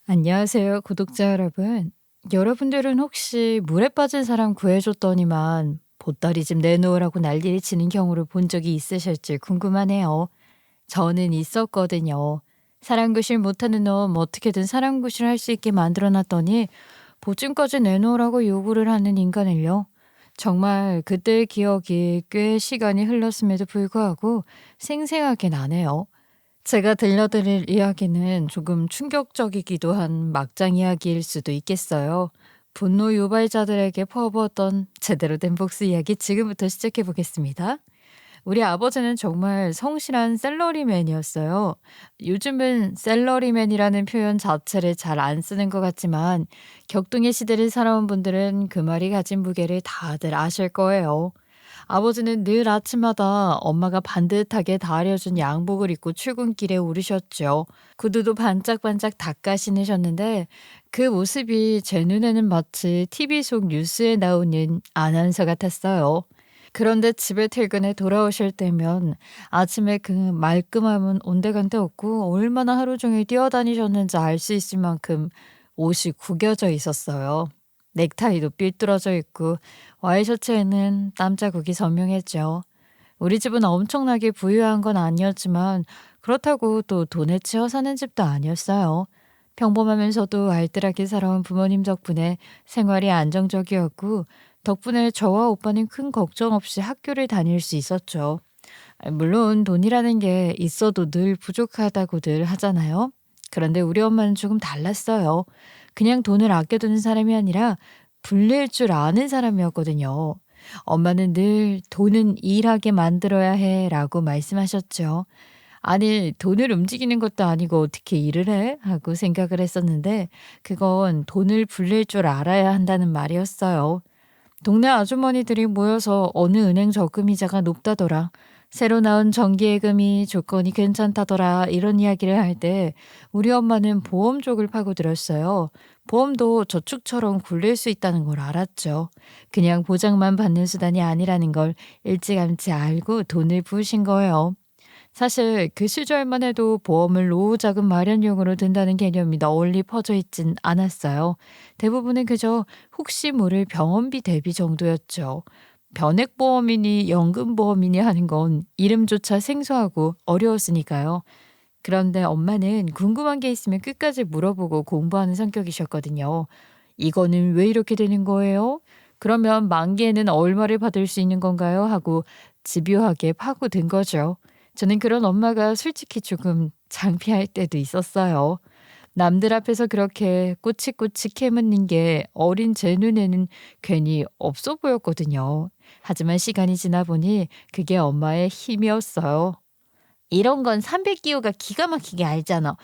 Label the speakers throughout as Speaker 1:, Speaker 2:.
Speaker 1: 안녕하세요, 구독자 여러분. 여러분들은 혹시 물에 빠진 사람 구해줬더니만 보따리 좀 내놓으라고 난리를 치는 경우를 본 적이 있으실지 궁금하네요. 저는 있었거든요. 사람 구실 못하는 놈 어떻게든 사람 구실 할 수 있게 만들어놨더니 보증까지 내놓으라고 요구를 하는 인간을요. 정말 그때의 기억이 꽤 시간이 흘렀음에도 불구하고 생생하게 나네요. 제가 들려드릴 이야기는 조금 충격적이기도 한 막장 이야기일 수도 있겠어요. 분노 유발자들에게 퍼부었던 제대로 된 복수 이야기 지금부터 시작해 보겠습니다. 우리 아버지는 정말 성실한 샐러리맨이었어요. 요즘은 샐러리맨이라는 표현 자체를 잘 안 쓰는 것 같지만 격동의 시대를 살아온 분들은 그 말이 가진 무게를 다들 아실 거예요. 아버지는 늘 아침마다 엄마가 반듯하게 다려준 양복을 입고 출근길에 오르셨죠. 구두도 반짝반짝 닦아 신으셨는데 그 모습이 제 눈에는 마치 TV 속 뉴스에 나오는 아나운서 같았어요. 그런데 집에 퇴근해 돌아오실 때면 아침에 그 말끔함은 온데간데 없고 얼마나 하루 종일 뛰어다니셨는지 알 수 있을 만큼 옷이 구겨져 있었어요. 넥타이도 삐뚤어져 있고 와이셔츠에는 땀 자국이 선명했죠. 우리 집은 엄청나게 부유한 건 아니었지만 그렇다고 또 돈에 치여 사는 집도 아니었어요. 평범하면서도 알뜰하게 살아온 부모님 덕분에 생활이 안정적이었고 덕분에 저와 오빠는 큰 걱정 없이 학교를 다닐 수 있었죠. 물론 돈이라는 게 있어도 늘 부족하다고들 하잖아요. 그런데 우리 엄마는 조금 달랐어요. 그냥 돈을 아껴두는 사람이 아니라 불릴 줄 아는 사람이었거든요. 엄마는 늘 돈은 일하게 만들어야 해 라고 말씀하셨죠. 아니, 돈을 움직이는 것도 아니고 어떻게 일을 해? 하고 생각을 했었는데 그건 돈을 불릴 줄 알아야 한다는 말이었어요. 동네 아주머니들이 모여서 어느 은행 저금이자가 높다더라. 새로 나온 정기예금이 조건이 괜찮다더라. 이런 이야기를 할 때 우리 엄마는 보험 쪽을 파고들었어요. 보험도 저축처럼 굴릴 수 있다는 걸 알았죠. 그냥 보장만 받는 수단이 아니라는 걸 일찌감치 알고 돈을 부으신 거예요. 사실 그 시절만 해도 보험을 노후 자금 마련용으로 든다는 개념이 널리 퍼져 있진 않았어요. 대부분은 그저 혹시 모를 병원비 대비 정도였죠. 변액보험이니 연금보험이니 하는 건 이름조차 생소하고 어려웠으니까요. 그런데 엄마는 궁금한 게 있으면 끝까지 물어보고 공부하는 성격이셨거든요. 이거는 왜 이렇게 되는 거예요? 그러면 만기에는 얼마를 받을 수 있는 건가요? 하고 집요하게 파고든 거죠. 저는 그런 엄마가 솔직히 조금 창피할 때도 있었어요. 남들 앞에서 그렇게 꼬치꼬치 캐묻는 게 어린 제 눈에는 괜히 없어 보였거든요. 하지만 시간이 지나 보니 그게 엄마의 힘이었어요. 이런 건 300기호가 기가 막히게 알잖아.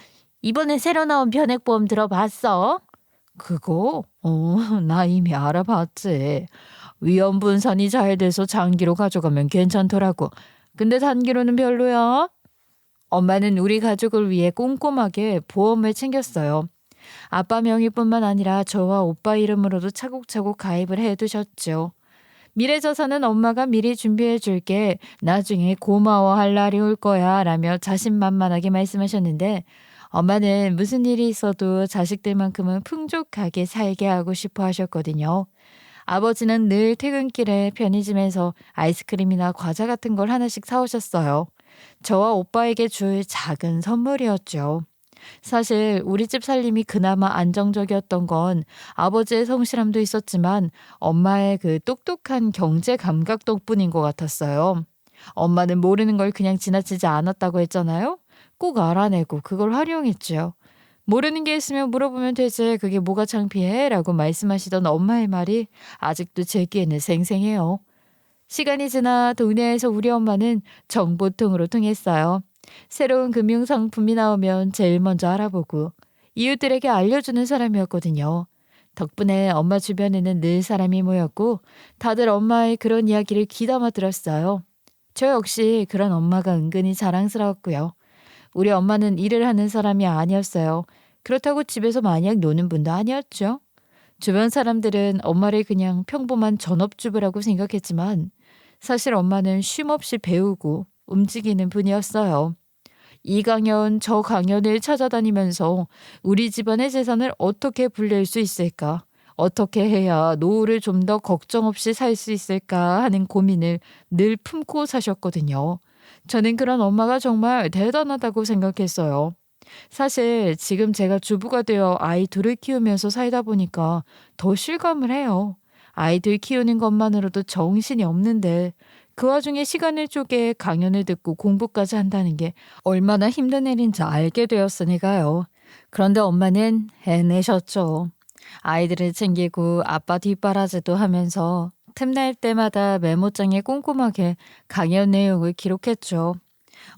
Speaker 1: 이번에 새로 나온 변액보험 들어봤어? 그거? 나 이미 알아봤지. 위험 분산이 잘 돼서 장기로 가져가면 괜찮더라고. 근데 단기로는 별로야. 엄마는 우리 가족을 위해 꼼꼼하게 보험을 챙겼어요. 아빠 명의뿐만 아니라 저와 오빠 이름으로도 차곡차곡 가입을 해두셨죠. 미래자산은 엄마가 미리 준비해 줄게. 나중에 고마워할 날이 올 거야. 라며 자신만만하게 말씀하셨는데 엄마는 무슨 일이 있어도 자식들만큼은 풍족하게 살게 하고 싶어 하셨거든요. 아버지는 늘 퇴근길에 편의점에서 아이스크림이나 과자 같은 걸 하나씩 사오셨어요. 저와 오빠에게 줄 작은 선물이었죠. 사실 우리 집 살림이 그나마 안정적이었던 건 아버지의 성실함도 있었지만 엄마의 그 똑똑한 경제 감각 덕분인 것 같았어요. 엄마는 모르는 걸 그냥 지나치지 않았다고 했잖아요. 꼭 알아내고 그걸 활용했죠. 모르는 게 있으면 물어보면 되지. 그게 뭐가 창피해? 라고 말씀하시던 엄마의 말이 아직도 제 귀에는 생생해요. 시간이 지나 동네에서 우리 엄마는 정보통으로 통했어요. 새로운 금융상품이 나오면 제일 먼저 알아보고 이웃들에게 알려주는 사람이었거든요. 덕분에 엄마 주변에는 늘 사람이 모였고 다들 엄마의 그런 이야기를 귀담아 들었어요. 저 역시 그런 엄마가 은근히 자랑스러웠고요. 우리 엄마는 일을 하는 사람이 아니었어요. 그렇다고 집에서 마냥 노는 분도 아니었죠. 주변 사람들은 엄마를 그냥 평범한 전업주부라고 생각했지만 사실 엄마는 쉼없이 배우고 움직이는 분이었어요. 이 강연 저 강연을 찾아다니면서 우리 집안의 재산을 어떻게 불릴 수 있을까? 어떻게 해야 노후를 좀 더 걱정 없이 살 수 있을까 하는 고민을 늘 품고 사셨거든요. 저는 그런 엄마가 정말 대단하다고 생각했어요. 사실 지금 제가 주부가 되어 아이 둘을 키우면서 살다 보니까 더 실감을 해요. 아이들 키우는 것만으로도 정신이 없는데 그 와중에 시간을 쪼개 강연을 듣고 공부까지 한다는 게 얼마나 힘든 일인지 알게 되었으니까요. 그런데 엄마는 해내셨죠. 아이들을 챙기고 아빠 뒷바라지도 하면서 틈날 때마다 메모장에 꼼꼼하게 강연 내용을 기록했죠.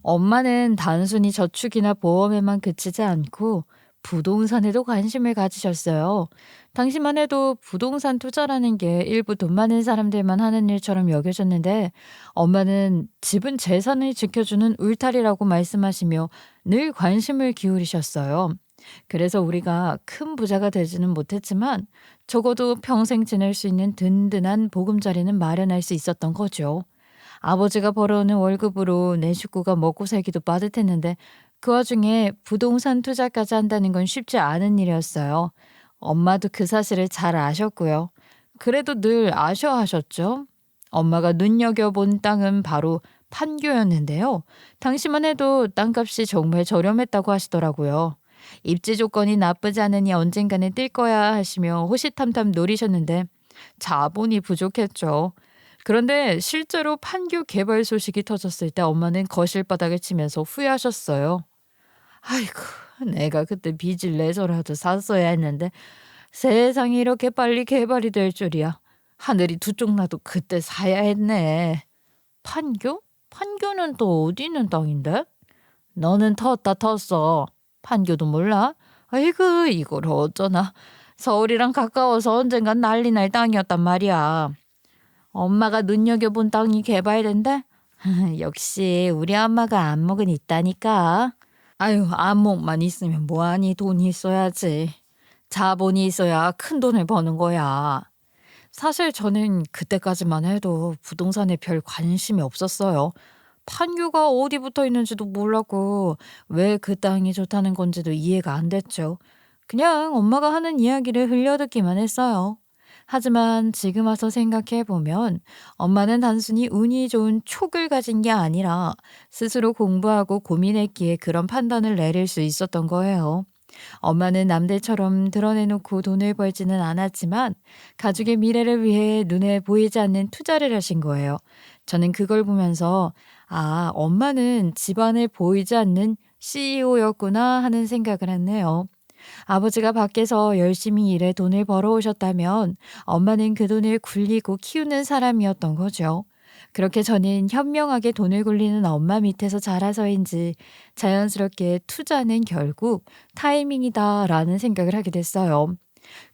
Speaker 1: 엄마는 단순히 저축이나 보험에만 그치지 않고 부동산에도 관심을 가지셨어요. 당시만 해도 부동산 투자라는 게 일부 돈 많은 사람들만 하는 일처럼 여겨졌는데 엄마는 집은 재산을 지켜주는 울타리라고 말씀하시며 늘 관심을 기울이셨어요. 그래서 우리가 큰 부자가 되지는 못했지만 적어도 평생 지낼 수 있는 든든한 보금자리는 마련할 수 있었던 거죠. 아버지가 벌어오는 월급으로 내 식구가 먹고 살기도 빠듯했는데 그 와중에 부동산 투자까지 한다는 건 쉽지 않은 일이었어요. 엄마도 그 사실을 잘 아셨고요. 그래도 늘 아셔하셨죠. 엄마가 눈여겨본 땅은 바로 판교였는데요. 당시만 해도 땅값이 정말 저렴했다고 하시더라고요. 입지 조건이 나쁘지 않으니 언젠가는 뛸 거야 하시며 호시탐탐 노리셨는데 자본이 부족했죠. 그런데 실제로 판교 개발 소식이 터졌을 때 엄마는 거실 바닥을 치면서 후회하셨어요. 아이고, 내가 그때 빚을 내서라도 샀어야 했는데 세상이 이렇게 빨리 개발이 될 줄이야. 하늘이 두 쪽 나도 그때 사야 했네. 판교? 판교는 또 어디 있는 땅인데? 너는 텄다 텄어. 판교도 몰라? 아이고, 이걸 어쩌나. 서울이랑 가까워서 언젠간 난리 날 땅이었단 말이야. 엄마가 눈여겨본 땅이 개발된대? 역시 우리 엄마가 안목은 있다니까. 아유, 안목만 있으면 뭐하니, 돈이 있어야지. 자본이 있어야 큰 돈을 버는 거야. 사실 저는 그때까지만 해도 부동산에 별 관심이 없었어요. 판교가 어디 붙어 있는지도 몰랐고 왜 그 땅이 좋다는 건지도 이해가 안 됐죠. 그냥 엄마가 하는 이야기를 흘려듣기만 했어요. 하지만 지금 와서 생각해 보면 엄마는 단순히 운이 좋은 촉을 가진 게 아니라 스스로 공부하고 고민했기에 그런 판단을 내릴 수 있었던 거예요. 엄마는 남들처럼 드러내놓고 돈을 벌지는 않았지만 가족의 미래를 위해 눈에 보이지 않는 투자를 하신 거예요. 저는 그걸 보면서 아, 엄마는 집안에 보이지 않는 CEO였구나 하는 생각을 했네요. 아버지가 밖에서 열심히 일해 돈을 벌어오셨다면 엄마는 그 돈을 굴리고 키우는 사람이었던 거죠. 그렇게 저는 현명하게 돈을 굴리는 엄마 밑에서 자라서인지 자연스럽게 투자는 결국 타이밍이다라는 생각을 하게 됐어요.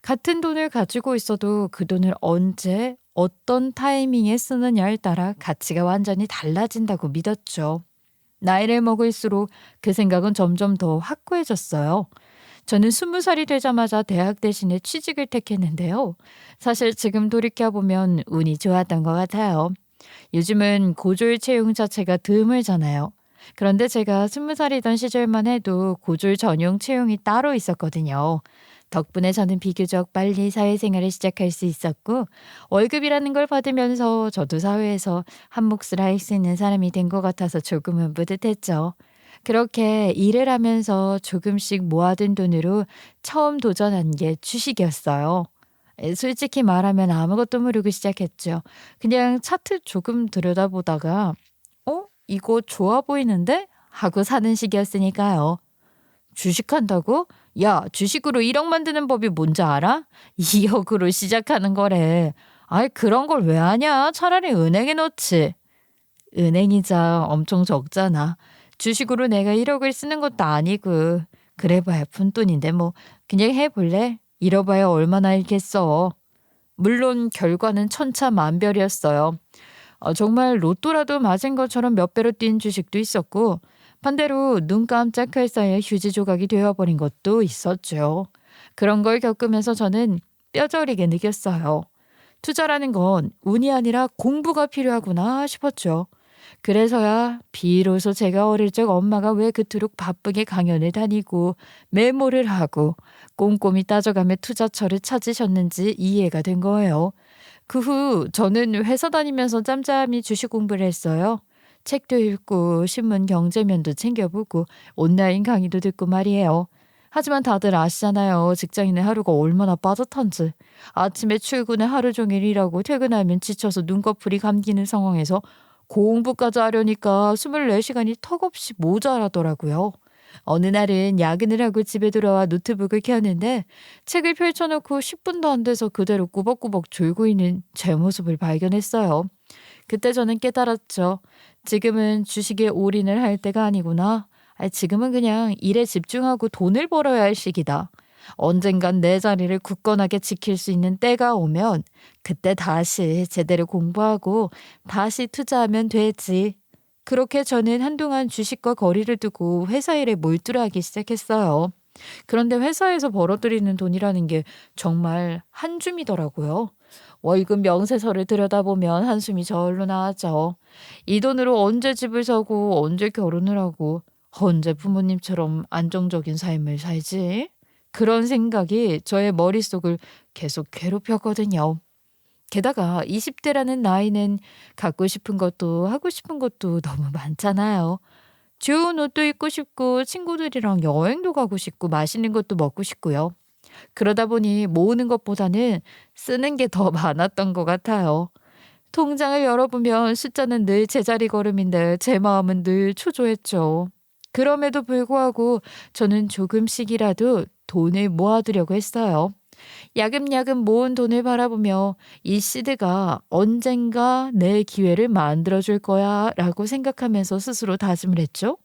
Speaker 1: 같은 돈을 가지고 있어도 그 돈을 언제, 어떤 타이밍에 쓰느냐에 따라 가치가 완전히 달라진다고 믿었죠. 나이를 먹을수록 그 생각은 점점 더 확고해졌어요. 저는 20살이 되자마자 대학 대신에 취직을 택했는데요. 사실 지금 돌이켜보면 운이 좋았던 것 같아요. 요즘은 고졸 채용 자체가 드물잖아요. 그런데 제가 20살이던 시절만 해도 고졸 전용 채용이 따로 있었거든요. 덕분에 저는 비교적 빨리 사회생활을 시작할 수 있었고 월급이라는 걸 받으면서 저도 사회에서 한 몫을 할 수 있는 사람이 된 것 같아서 조금은 뿌듯했죠. 그렇게 일을 하면서 조금씩 모아둔 돈으로 처음 도전한 게 주식이었어요. 솔직히 말하면 아무것도 모르고 시작했죠. 그냥 차트 조금 들여다보다가 이거 좋아 보이는데? 하고 사는 시기였으니까요. 주식한다고? 야, 주식으로 1억 만드는 법이 뭔지 알아? 2억으로 시작하는 거래. 아이, 그런 걸 왜 하냐? 차라리 은행에 넣지. 은행 이자 엄청 적잖아. 주식으로 내가 1억을 쓰는 것도 아니고 그래봐야 푼돈인데 뭐 그냥 해볼래? 잃어봐야 얼마나 잃겠어. 물론 결과는 천차만별이었어요. 정말 로또라도 맞은 것처럼 몇 배로 뛴 주식도 있었고 반대로 눈 깜짝할 사이에 휴지 조각이 되어버린 것도 있었죠. 그런 걸 겪으면서 저는 뼈저리게 느꼈어요. 투자라는 건 운이 아니라 공부가 필요하구나 싶었죠. 그래서야 비로소 제가 어릴 적 엄마가 왜 그토록 바쁘게 강연을 다니고 메모를 하고 꼼꼼히 따져가며 투자처를 찾으셨는지 이해가 된 거예요. 그 후 저는 회사 다니면서 짬짬이 주식 공부를 했어요. 책도 읽고 신문 경제면도 챙겨보고 온라인 강의도 듣고 말이에요. 하지만 다들 아시잖아요. 직장인의 하루가 얼마나 빠듯한지. 아침에 출근해 하루 종일 일하고 퇴근하면 지쳐서 눈꺼풀이 감기는 상황에서 공부까지 하려니까 24시간이 턱없이 모자라더라고요. 어느 날은 야근을 하고 집에 돌아와 노트북을 켰는데 책을 펼쳐놓고 10분도 안 돼서 그대로 꾸벅꾸벅 졸고 있는 제 모습을 발견했어요. 그때 저는 깨달았죠. 지금은 주식에 올인을 할 때가 아니구나. 지금은 그냥 일에 집중하고 돈을 벌어야 할 시기다. 언젠간 내 자리를 굳건하게 지킬 수 있는 때가 오면 그때 다시 제대로 공부하고 다시 투자하면 되지. 그렇게 저는 한동안 주식과 거리를 두고 회사 일에 몰두를 하기 시작했어요. 그런데 회사에서 벌어들이는 돈이라는 게 정말 한 줌이더라고요. 월급 명세서를 들여다보면 한숨이 저절로 나왔죠. 이 돈으로 언제 집을 사고 언제 결혼을 하고 언제 부모님처럼 안정적인 삶을 살지? 그런 생각이 저의 머릿속을 계속 괴롭혔거든요. 게다가 20대라는 나이는 갖고 싶은 것도 하고 싶은 것도 너무 많잖아요. 좋은 옷도 입고 싶고 친구들이랑 여행도 가고 싶고 맛있는 것도 먹고 싶고요. 그러다 보니 모으는 것보다는 쓰는 게 더 많았던 것 같아요. 통장을 열어보면 숫자는 늘 제자리 걸음인데 제 마음은 늘 초조했죠. 그럼에도 불구하고 저는 조금씩이라도 돈을 모아두려고 했어요. 야금야금 모은 돈을 바라보며 이 시드가 언젠가 내 기회를 만들어줄 거야 라고 생각하면서 스스로 다짐을 했죠.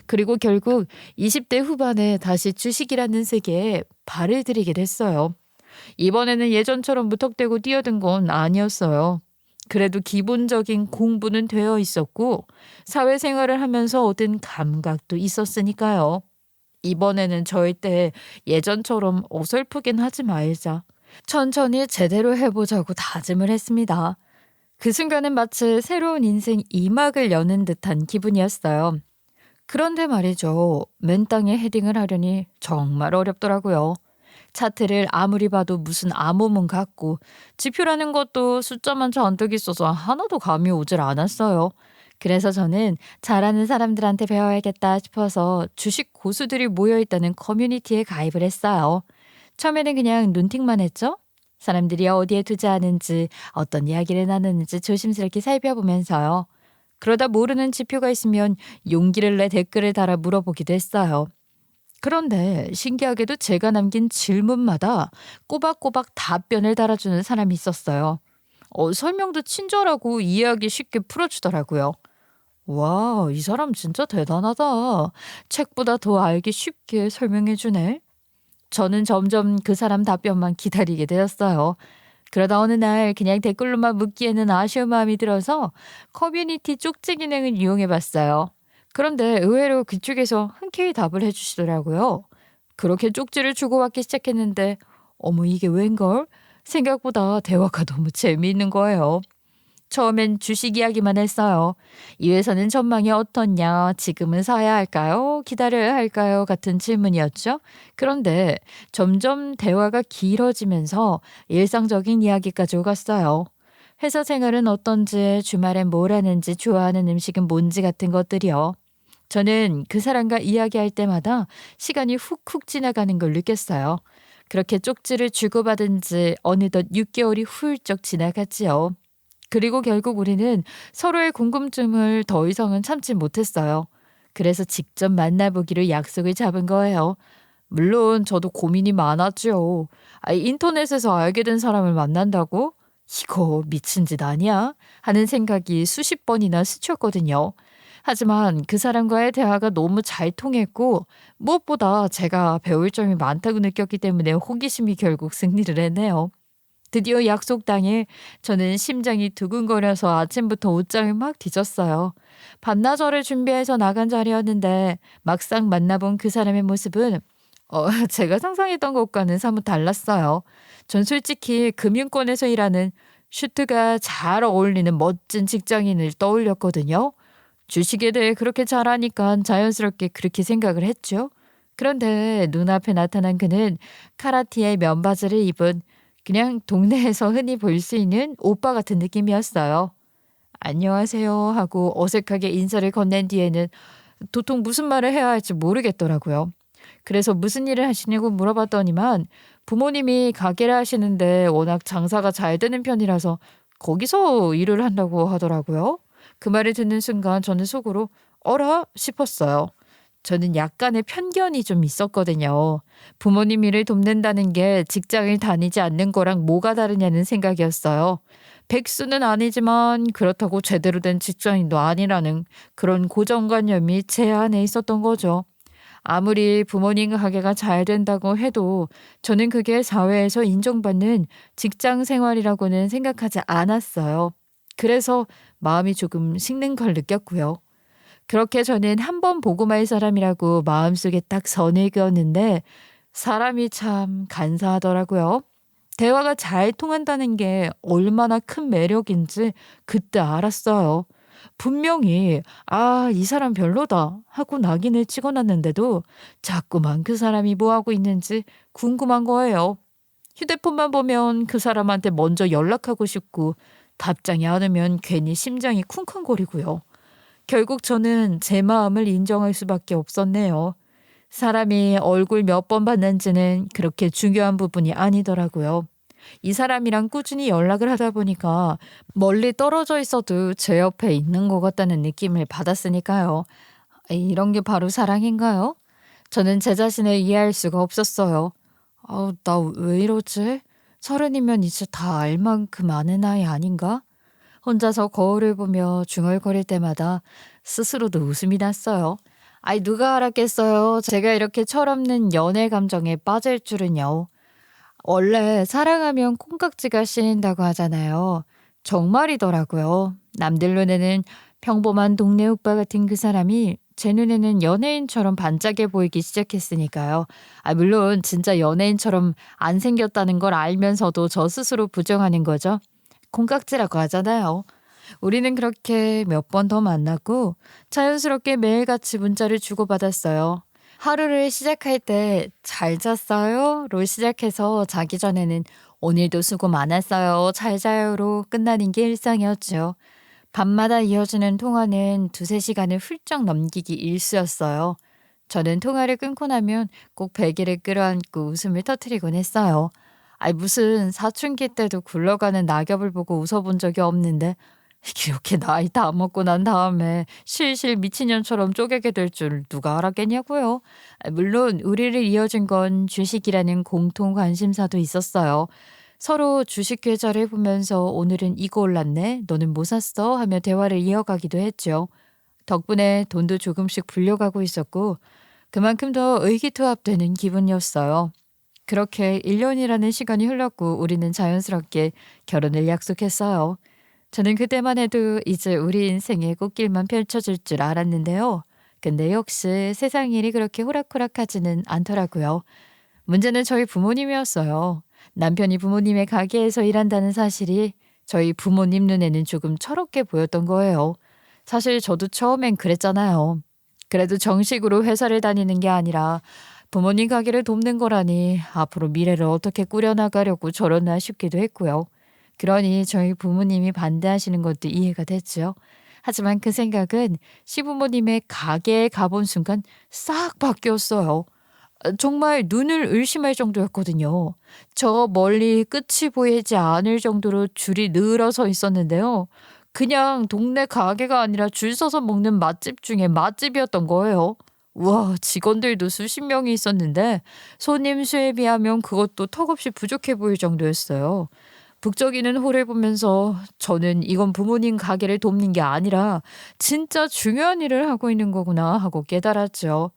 Speaker 1: 그리고 결국 20대 후반에 다시 주식이라는 세계에 발을 들이게 됐어요. 이번에는 예전처럼 무턱대고 뛰어든 건 아니었어요. 그래도 기본적인 공부는 되어 있었고 사회생활을 하면서 얻은 감각도 있었으니까요. 이번에는 절대 예전처럼 어설프긴 하지 말자. 천천히 제대로 해보자고 다짐을 했습니다. 그 순간은 마치 새로운 인생 2막을 여는 듯한 기분이었어요. 그런데 말이죠. 맨 땅에 헤딩을 하려니 정말 어렵더라고요. 차트를 아무리 봐도 무슨 암호문 같고 지표라는 것도 숫자만 잔뜩 있어서 하나도 감이 오질 않았어요. 그래서 저는 잘하는 사람들한테 배워야겠다 싶어서 주식 고수들이 모여있다는 커뮤니티에 가입을 했어요. 처음에는 그냥 눈팅만 했죠. 사람들이 어디에 투자하는지 어떤 이야기를 나누는지 조심스럽게 살펴보면서요. 그러다 모르는 지표가 있으면 용기를 내 댓글을 달아 물어보기도 했어요. 그런데 신기하게도 제가 남긴 질문마다 꼬박꼬박 답변을 달아주는 사람이 있었어요. 설명도 친절하고 이해하기 쉽게 풀어주더라고요. 와, 이 사람 진짜 대단하다. 책보다 더 알기 쉽게 설명해주네. 저는 점점 그 사람 답변만 기다리게 되었어요. 그러다 어느 날 그냥 댓글로만 묻기에는 아쉬운 마음이 들어서 커뮤니티 쪽지 기능을 이용해 봤어요. 그런데 의외로 그쪽에서 흔쾌히 답을 해주시더라고요. 그렇게 쪽지를 주고받기 시작했는데 어머 이게 웬걸? 생각보다 대화가 너무 재미있는 거예요. 처음엔 주식 이야기만 했어요. 이 회사는 전망이 어떻냐, 지금은 사야 할까요? 기다려야 할까요? 같은 질문이었죠. 그런데 점점 대화가 길어지면서 일상적인 이야기까지 오갔어요. 회사 생활은 어떤지, 주말엔 뭘 하는지, 좋아하는 음식은 뭔지 같은 것들이요. 저는 그 사람과 이야기할 때마다 시간이 훅훅 지나가는 걸 느꼈어요. 그렇게 쪽지를 주고받은 지 어느덧 6개월이 훌쩍 지나갔지요. 그리고 결국 우리는 서로의 궁금증을 더 이상은 참지 못했어요. 그래서 직접 만나보기로 약속을 잡은 거예요. 물론 저도 고민이 많았죠. 인터넷에서 알게 된 사람을 만난다고? 이거 미친 짓 아니야? 하는 생각이 수십 번이나 스쳤거든요. 하지만 그 사람과의 대화가 너무 잘 통했고 무엇보다 제가 배울 점이 많다고 느꼈기 때문에 호기심이 결국 승리를 했네요. 드디어 약속 당일 저는 심장이 두근거려서 아침부터 옷장을 막 뒤졌어요. 반나절을 준비해서 나간 자리였는데 막상 만나본 그 사람의 모습은 제가 상상했던 것과는 사뭇 달랐어요. 전 솔직히 금융권에서 일하는 슈트가 잘 어울리는 멋진 직장인을 떠올렸거든요. 주식에 대해 그렇게 잘 아니까 자연스럽게 그렇게 생각을 했죠. 그런데 눈앞에 나타난 그는 카라티에 면바지를 입은 그냥 동네에서 흔히 볼 수 있는 오빠 같은 느낌이었어요. 안녕하세요 하고 어색하게 인사를 건넨 뒤에는 도통 무슨 말을 해야 할지 모르겠더라고요. 그래서 무슨 일을 하시냐고 물어봤더니만 부모님이 가게를 하시는데 워낙 장사가 잘 되는 편이라서 거기서 일을 한다고 하더라고요. 그 말을 듣는 순간 저는 속으로 어라 싶었어요. 저는 약간의 편견이 좀 있었거든요. 부모님 일을 돕는다는 게 직장을 다니지 않는 거랑 뭐가 다르냐는 생각이었어요. 백수는 아니지만 그렇다고 제대로 된 직장인도 아니라는 그런 고정관념이 제 안에 있었던 거죠. 아무리 부모님 가게가 잘 된다고 해도 저는 그게 사회에서 인정받는 직장 생활이라고는 생각하지 않았어요. 그래서 마음이 조금 식는 걸 느꼈고요. 그렇게 저는 한 번 보고 말 사람이라고 마음속에 딱 선을 그었는데 사람이 참 간사하더라고요. 대화가 잘 통한다는 게 얼마나 큰 매력인지 그때 알았어요. 분명히 '아 이 사람 별로다.' 하고 낙인을 찍어 놨는데도 자꾸만 그 사람이 뭐 하고 있는지 궁금한 거예요. 휴대폰만 보면 그 사람한테 먼저 연락하고 싶고 답장이 안 오면 괜히 심장이 쿵쾅거리고요. 결국 저는 제 마음을 인정할 수밖에 없었네요. 사람이 얼굴 몇 번 봤는지는 그렇게 중요한 부분이 아니더라고요. 이 사람이랑 꾸준히 연락을 하다 보니까 멀리 떨어져 있어도 제 옆에 있는 것 같다는 느낌을 받았으니까요. 이런 게 바로 사랑인가요? 저는 제 자신을 이해할 수가 없었어요. 나 왜 이러지? 서른이면 이제 다 알 만큼 아는 나이 아닌가? 혼자서 거울을 보며 중얼거릴 때마다 스스로도 웃음이 났어요. 누가 알았겠어요. 제가 이렇게 철없는 연애 감정에 빠질 줄은요. 원래 사랑하면 콩깍지가 씌인다고 하잖아요. 정말이더라고요. 남들 눈에는 평범한 동네 오빠 같은 그 사람이 제 눈에는 연예인처럼 반짝여 보이기 시작했으니까요. 물론 진짜 연예인처럼 안 생겼다는 걸 알면서도 저 스스로 부정하는 거죠. 콩깍지라고 하잖아요. 우리는 그렇게 몇 번 더 만났고 자연스럽게 매일같이 문자를 주고받았어요. 하루를 시작할 때 "잘 잤어요?"로 시작해서 자기 전에는 "오늘도 수고 많았어요. 잘 자요."로 끝나는 게 일상이었죠. 밤마다 이어지는 통화는 두세 시간을 훌쩍 넘기기 일쑤였어요. 저는 통화를 끊고 나면 꼭 베개를 끌어안고 웃음을 터뜨리곤 했어요. 무슨 사춘기 때도 굴러가는 낙엽을 보고 웃어본 적이 없는데 이렇게 나이 다 먹고 난 다음에 실실 미친년처럼 쪼개게 될 줄 누가 알았겠냐고요. 물론 우리를 이어준 건 주식이라는 공통 관심사도 있었어요. 서로 주식 계좌를 보면서 "오늘은 이거 올랐네. 너는 뭐 샀어?" 하며 대화를 이어가기도 했죠. 덕분에 돈도 조금씩 불려가고 있었고 그만큼 더 의기투합되는 기분이었어요. 그렇게 1년이라는 시간이 흘렀고 우리는 자연스럽게 결혼을 약속했어요. 저는 그때만 해도 이제 우리 인생의 꽃길만 펼쳐질 줄 알았는데요. 근데 역시 세상 일이 그렇게 호락호락하지는 않더라고요. 문제는 저희 부모님이었어요. 남편이 부모님의 가게에서 일한다는 사실이 저희 부모님 눈에는 조금 철없게 보였던 거예요. 사실 저도 처음엔 그랬잖아요. 그래도 정식으로 회사를 다니는 게 아니라 부모님 가게를 돕는 거라니 앞으로 미래를 어떻게 꾸려나가려고 저러나 싶기도 했고요. 그러니 저희 부모님이 반대하시는 것도 이해가 됐죠. 하지만 그 생각은 시부모님의 가게에 가본 순간 싹 바뀌었어요. 정말 눈을 의심할 정도였거든요. 저 멀리 끝이 보이지 않을 정도로 줄이 늘어서 있었는데요. 그냥 동네 가게가 아니라 줄 서서 먹는 맛집 중에 맛집이었던 거예요. 우와, 직원들도 수십 명이 있었는데 손님 수에 비하면 그것도 턱없이 부족해 보일 정도였어요. 북적이는 홀을 보면서 저는 이건 부모님 가게를 돕는 게 아니라 진짜 중요한 일을 하고 있는 거구나 하고 깨달았죠.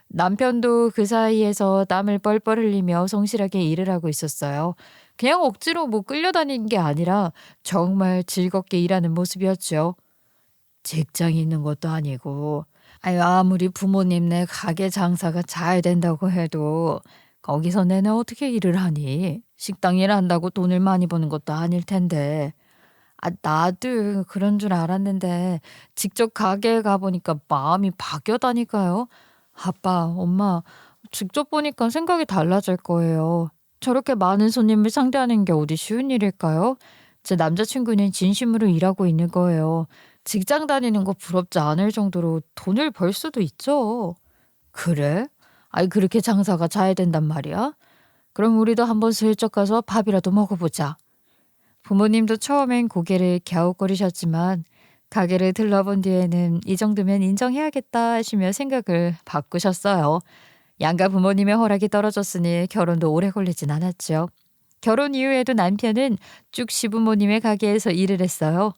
Speaker 1: 남편도 그 사이에서 땀을 뻘뻘 흘리며 성실하게 일을 하고 있었어요. 그냥 억지로 뭐 끌려다니는 게 아니라 정말 즐겁게 일하는 모습이었죠. 직장이 있는 것도 아니고 아무리 부모님네 가게 장사가 잘 된다고 해도 거기서 내내 어떻게 일을 하니? 식당 일 한다고 돈을 많이 버는 것도 아닐 텐데. 나도 그런 줄 알았는데 직접 가게에 가보니까 마음이 바뀌었다니까요. 아빠, 엄마, 직접 보니까 생각이 달라질 거예요. 저렇게 많은 손님을 상대하는 게 어디 쉬운 일일까요? 제 남자친구는 진심으로 일하고 있는 거예요. 직장 다니는 거 부럽지 않을 정도로 돈을 벌 수도 있죠. 그래? 아이, 그렇게 장사가 잘 된단 말이야? 그럼 우리도 한번 슬쩍 가서 밥이라도 먹어보자. 부모님도 처음엔 고개를 갸웃거리셨지만 가게를 들러본 뒤에는 이 정도면 인정해야겠다 하시며 생각을 바꾸셨어요. 양가 부모님의 허락이 떨어졌으니 결혼도 오래 걸리진 않았죠. 결혼 이후에도 남편은 쭉 시부모님의 가게에서 일을 했어요.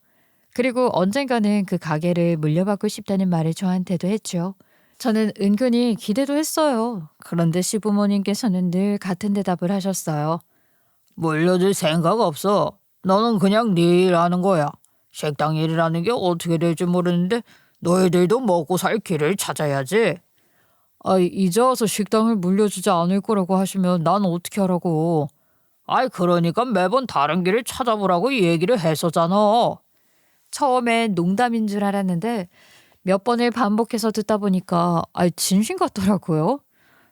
Speaker 1: 그리고 언젠가는 그 가게를 물려받고 싶다는 말을 저한테도 했죠. 저는 은근히 기대도 했어요. 그런데 시부모님께서는 늘 같은 대답을 하셨어요. 물려줄 생각 없어. 너는 그냥 네 일하는 거야. 식당 일이라는 게 어떻게 될지 모르는데 너희들도 먹고 살 길을 찾아야지. 이제 와서 식당을 물려주지 않을 거라고 하시면 난 어떻게 하라고. 그러니까 매번 다른 길을 찾아보라고 얘기를 했었잖아. 처음엔 농담인 줄 알았는데 몇 번을 반복해서 듣다 보니까 진심 같더라고요.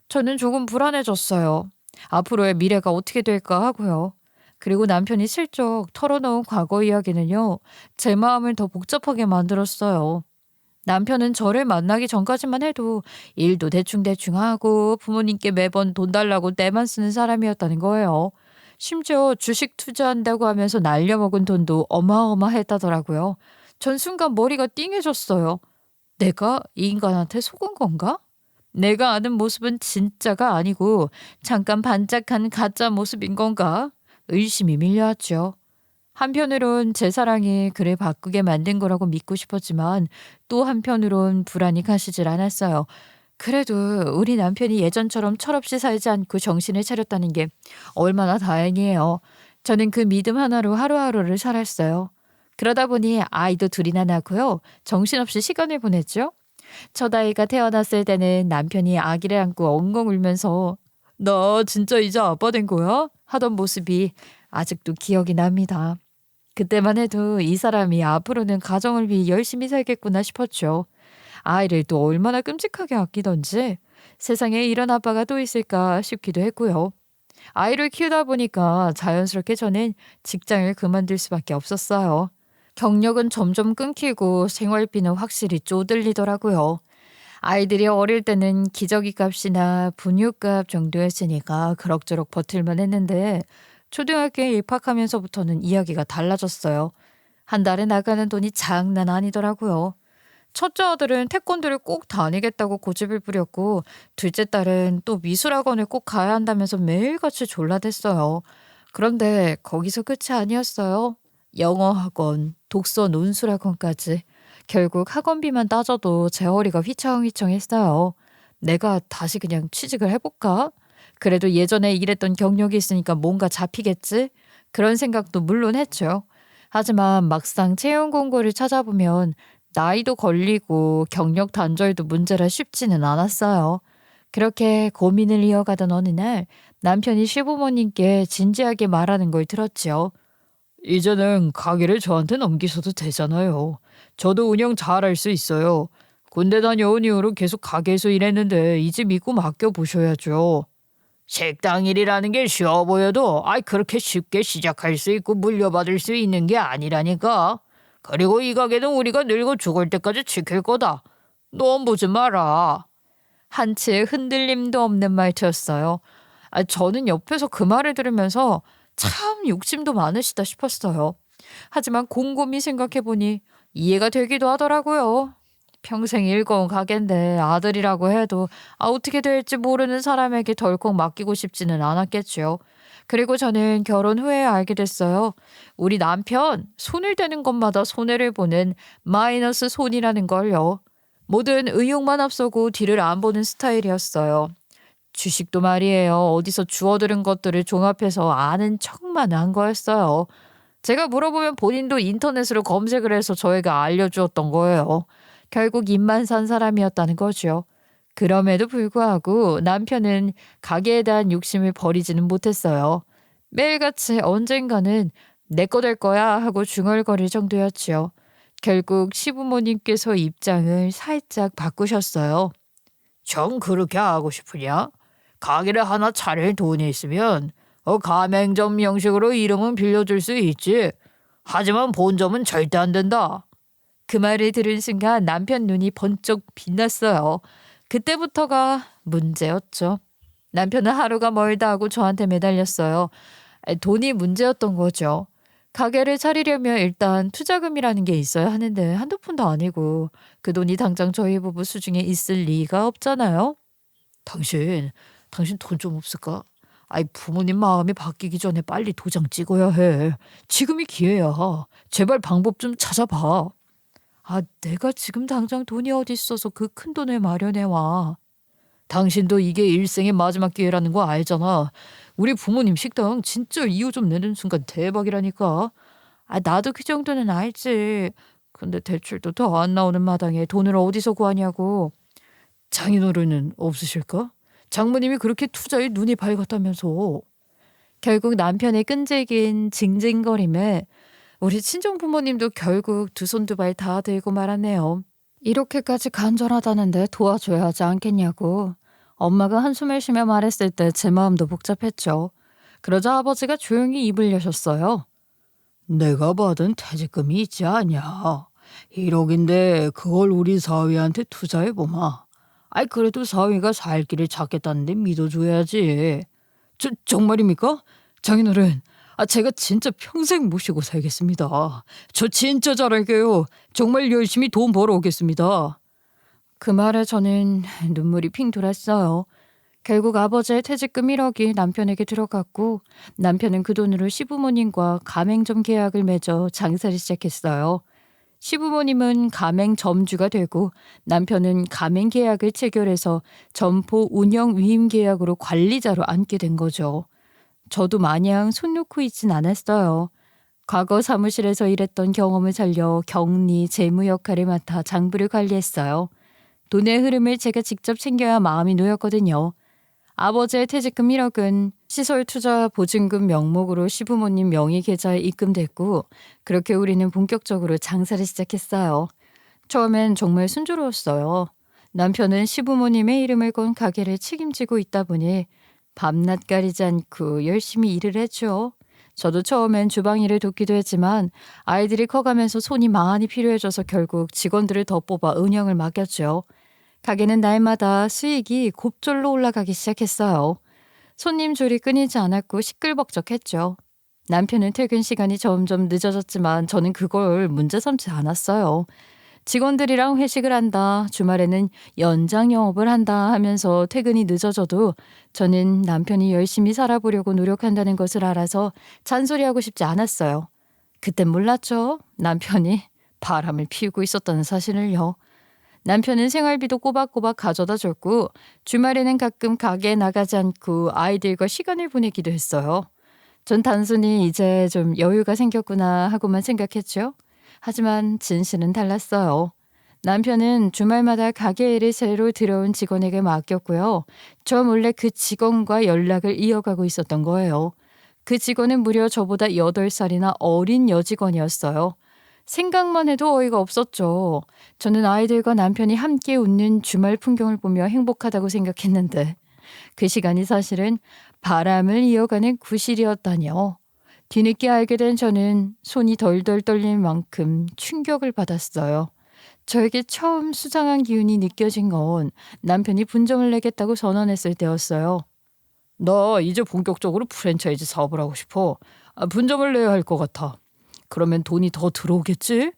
Speaker 1: 저는 조금 불안해졌어요. 앞으로의 미래가 어떻게 될까 하고요. 그리고 남편이 슬쩍 털어놓은 과거 이야기는요, 제 마음을 더 복잡하게 만들었어요. 남편은 저를 만나기 전까지만 해도 일도 대충대충 하고 부모님께 매번 돈 달라고 떼만 쓰는 사람이었다는 거예요. 심지어 주식 투자한다고 하면서 날려먹은 돈도 어마어마했다더라고요. 전 순간 머리가 띵해졌어요. 내가 이 인간한테 속은 건가? 내가 아는 모습은 진짜가 아니고 잠깐 반짝한 가짜 모습인 건가? 의심이 밀려왔죠. 한편으론 제 사랑이 그를 바꾸게 만든 거라고 믿고 싶었지만 또 한편으론 불안이 가시질 않았어요. 그래도 우리 남편이 예전처럼 철없이 살지 않고 정신을 차렸다는 게 얼마나 다행이에요. 저는 그 믿음 하나로 하루하루를 살았어요. 그러다 보니 아이도 둘이나 낳고요. 정신없이 시간을 보냈죠. 첫 아이가 태어났을 때는 남편이 아기를 안고 엉엉 울면서 "나 진짜 이제 아빠 된 거야?" 하던 모습이 아직도 기억이 납니다. 그때만 해도 이 사람이 앞으로는 가정을 위해 열심히 살겠구나 싶었죠. 아이를 또 얼마나 끔찍하게 아끼던지 세상에 이런 아빠가 또 있을까 싶기도 했고요. 아이를 키우다 보니까 자연스럽게 저는 직장을 그만둘 수밖에 없었어요. 경력은 점점 끊기고 생활비는 확실히 쪼들리더라고요. 아이들이 어릴 때는 기저귀 값이나 분유값 정도였으니까 그럭저럭 버틸만 했는데 초등학교에 입학하면서부터는 이야기가 달라졌어요. 한 달에 나가는 돈이 장난 아니더라고요. 첫째 아들은 태권도를 꼭 다니겠다고 고집을 부렸고 둘째 딸은 또 미술학원을 꼭 가야 한다면서 매일같이 졸라댔어요. 그런데 거기서 끝이 아니었어요. 영어 학원, 독서 논술 학원까지. 결국 학원비만 따져도 제 허리가 휘청휘청했어요. 내가 다시 그냥 취직을 해볼까? 그래도 예전에 일했던 경력이 있으니까 뭔가 잡히겠지? 그런 생각도 물론 했죠. 하지만 막상 채용 공고를 찾아보면 나이도 걸리고 경력 단절도 문제라 쉽지는 않았어요. 그렇게 고민을 이어가던 어느 날 남편이 시부모님께 진지하게 말하는 걸 들었지요. 이제는 가게를 저한테 넘기셔도 되잖아요. 저도 운영 잘할 수 있어요. 군대 다녀온 이후로 계속 가게에서 일했는데 이 집 믿고 맡겨보셔야죠. 식당 일이라는 게 쉬워 보여도 그렇게 쉽게 시작할 수 있고 물려받을 수 있는 게 아니라니까. 그리고 이 가게는 우리가 늙어 죽을 때까지 지킬 거다. 너무 보지 마라. 한치의 흔들림도 없는 말투였어요. 저는 옆에서 그 말을 들으면서 참 욕심도 많으시다 싶었어요. 하지만 곰곰이 생각해보니 이해가 되기도 하더라고요. 평생 일궈온 가게인데 아들이라고 해도 어떻게 될지 모르는 사람에게 덜컥 맡기고 싶지는 않았겠죠. 그리고 저는 결혼 후에 알게 됐어요. 우리 남편 손을 대는 것마다 손해를 보는 마이너스 손이라는 걸요. 뭐든 의욕만 앞서고 뒤를 안 보는 스타일이었어요. 주식도 말이에요. 어디서 주워들은 것들을 종합해서 아는 척만 한 거였어요. 제가 물어보면 본인도 인터넷으로 검색을 해서 저에게 알려주었던 거예요. 결국 입만 산 사람이었다는 거죠. 그럼에도 불구하고 남편은 가게에 대한 욕심을 버리지는 못했어요. 매일같이 언젠가는 내 거 될 거야 하고 중얼거릴 정도였지요. 결국 시부모님께서 입장을 살짝 바꾸셨어요. 정 그렇게 하고 싶으냐? 가게를 하나 차릴 돈이 있으면 가맹점 형식으로 이름은 빌려줄 수 있지. 하지만 본점은 절대 안 된다. 그 말을 들은 순간 남편 눈이 번쩍 빛났어요. 그때부터가 문제였죠. 남편은 하루가 멀다 하고 저한테 매달렸어요. 돈이 문제였던 거죠. 가게를 차리려면 일단 투자금이라는 게 있어야 하는데 한두 푼도 아니고 그 돈이 당장 저희 부부 수중에 있을 리가 없잖아요. 당신 돈 좀 없을까? 아이 부모님 마음이 바뀌기 전에 빨리 도장 찍어야 해. 지금이 기회야. 제발 방법 좀 찾아봐. 내가 지금 당장 돈이 어디 있어서 그 큰 돈을 마련해 와. 당신도 이게 일생의 마지막 기회라는 거 알잖아. 우리 부모님 식당 진짜 이유 좀 내는 순간 대박이라니까. 나도 그 정도는 알지. 근데 대출도 더 안 나오는 마당에 돈을 어디서 구하냐고. 장인어른은 없으실까? 장모님이 그렇게 투자에 눈이 밝았다면서. 결국 남편의 끈질긴 징징거림에 우리 친정 부모님도 결국 두 손 두 발 다 들고 말았네요. 이렇게까지 간절하다는데 도와줘야 하지 않겠냐고. 엄마가 한숨을 쉬며 말했을 때 제 마음도 복잡했죠. 그러자 아버지가 조용히 입을 여셨어요. 내가 받은 퇴직금이 있지 않냐. 1억인데 그걸 우리 사위한테 투자해보마. 그래도 사위가 살 길을 찾겠다는데 믿어줘야지. 정말입니까? 장인어른, 제가 진짜 평생 모시고 살겠습니다. 저 진짜 잘할게요. 정말 열심히 돈 벌어오겠습니다. 그 말에 저는 눈물이 핑 돌았어요. 결국 아버지의 퇴직금 1억이 남편에게 들어갔고 남편은 그 돈으로 시부모님과 가맹점 계약을 맺어 장사를 시작했어요. 시부모님은 가맹점주가 되고 남편은 가맹 계약을 체결해서 점포 운영 위임 계약으로 관리자로 앉게 된 거죠. 저도 마냥 손 놓고 있진 않았어요. 과거 사무실에서 일했던 경험을 살려 격리, 재무 역할을 맡아 장부를 관리했어요. 돈의 흐름을 제가 직접 챙겨야 마음이 놓였거든요. 아버지의 퇴직금 1억은 시설 투자 보증금 명목으로 시부모님 명의 계좌에 입금됐고 그렇게 우리는 본격적으로 장사를 시작했어요. 처음엔 정말 순조로웠어요. 남편은 시부모님의 이름을 건 가게를 책임지고 있다 보니 밤낮 가리지 않고 열심히 일을 했죠. 저도 처음엔 주방 일을 돕기도 했지만 아이들이 커가면서 손이 많이 필요해져서 결국 직원들을 더 뽑아 운영을 맡겼죠. 가게는 날마다 수익이 곱절로 올라가기 시작했어요. 손님 줄이 끊이지 않았고 시끌벅적했죠. 남편은 퇴근 시간이 점점 늦어졌지만 저는 그걸 문제 삼지 않았어요. 직원들이랑 회식을 한다, 주말에는 연장 영업을 한다 하면서 퇴근이 늦어져도 저는 남편이 열심히 살아보려고 노력한다는 것을 알아서 잔소리하고 싶지 않았어요. 그땐 몰랐죠. 남편이 바람을 피우고 있었다는 사실을요. 남편은 생활비도 꼬박꼬박 가져다 줬고 주말에는 가끔 가게에 나가지 않고 아이들과 시간을 보내기도 했어요. 전 단순히 이제 좀 여유가 생겼구나 하고만 생각했죠. 하지만 진실은 달랐어요. 남편은 주말마다 가게 일을 새로 들어온 직원에게 맡겼고요. 저 몰래 그 직원과 연락을 이어가고 있었던 거예요. 그 직원은 무려 저보다 8살이나 어린 여직원이었어요. 생각만 해도 어이가 없었죠. 저는 아이들과 남편이 함께 웃는 주말 풍경을 보며 행복하다고 생각했는데 그 시간이 사실은 바람을 이어가는 구실이었다뇨. 뒤늦게 알게 된 저는 손이 덜덜 떨릴 만큼 충격을 받았어요. 저에게 처음 수상한 기운이 느껴진 건 남편이 분점을 내겠다고 선언했을 때였어요. 나 이제 본격적으로 프랜차이즈 사업을 하고 싶어. 분점을 내야 할 것 같아. 그러면 돈이 더 들어오겠지?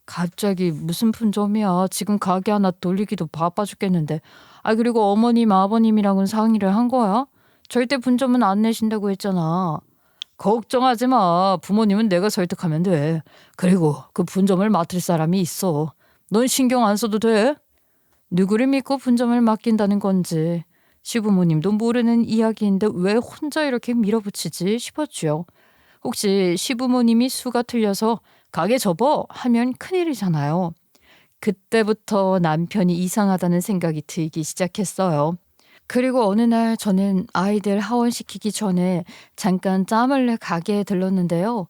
Speaker 1: 갑자기 무슨 분점이야. 지금 가게 하나 돌리기도 바빠 죽겠는데. 그리고 어머님, 아버님이랑은 상의를 한 거야? 절대 분점은 안 내신다고 했잖아. 걱정하지 마. 부모님은 내가 설득하면 돼. 그리고 그 분점을 맡을 사람이 있어. 넌 신경 안 써도 돼. 누구를 믿고 분점을 맡긴다는 건지 시부모님도 모르는 이야기인데 왜 혼자 이렇게 밀어붙이지 싶었죠. 혹시 시부모님이 수가 틀려서 가게 접어 하면 큰일이잖아요. 그때부터 남편이 이상하다는 생각이 들기 시작했어요. 그리고 어느 날 저는 아이들 하원시키기 전에 잠깐 짬을 내 가게에 들렀는데요.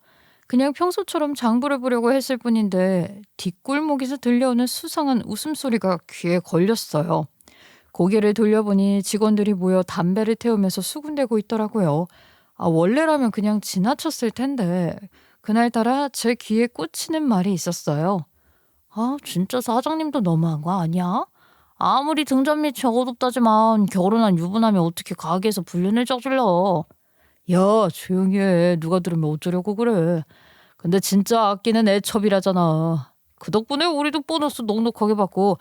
Speaker 1: 그냥 평소처럼 장부를 보려고 했을 뿐인데 뒷골목에서 들려오는 수상한 웃음소리가 귀에 걸렸어요. 고개를 돌려보니 직원들이 모여 담배를 태우면서 수군대고 있더라고요. 원래라면 그냥 지나쳤을 텐데 그날따라 제 귀에 꽂히는 말이 있었어요. 진짜 사장님도 너무한 거 아니야? 아무리 등잔 밑이 어둡다지만 결혼한 유부남이 어떻게 가게에서 불륜을 저질러? 야, 조용히 해. 누가 들으면 어쩌려고 그래. 근데 진짜 아끼는 애첩이라잖아. 그 덕분에 우리도 보너스 넉넉하게 받고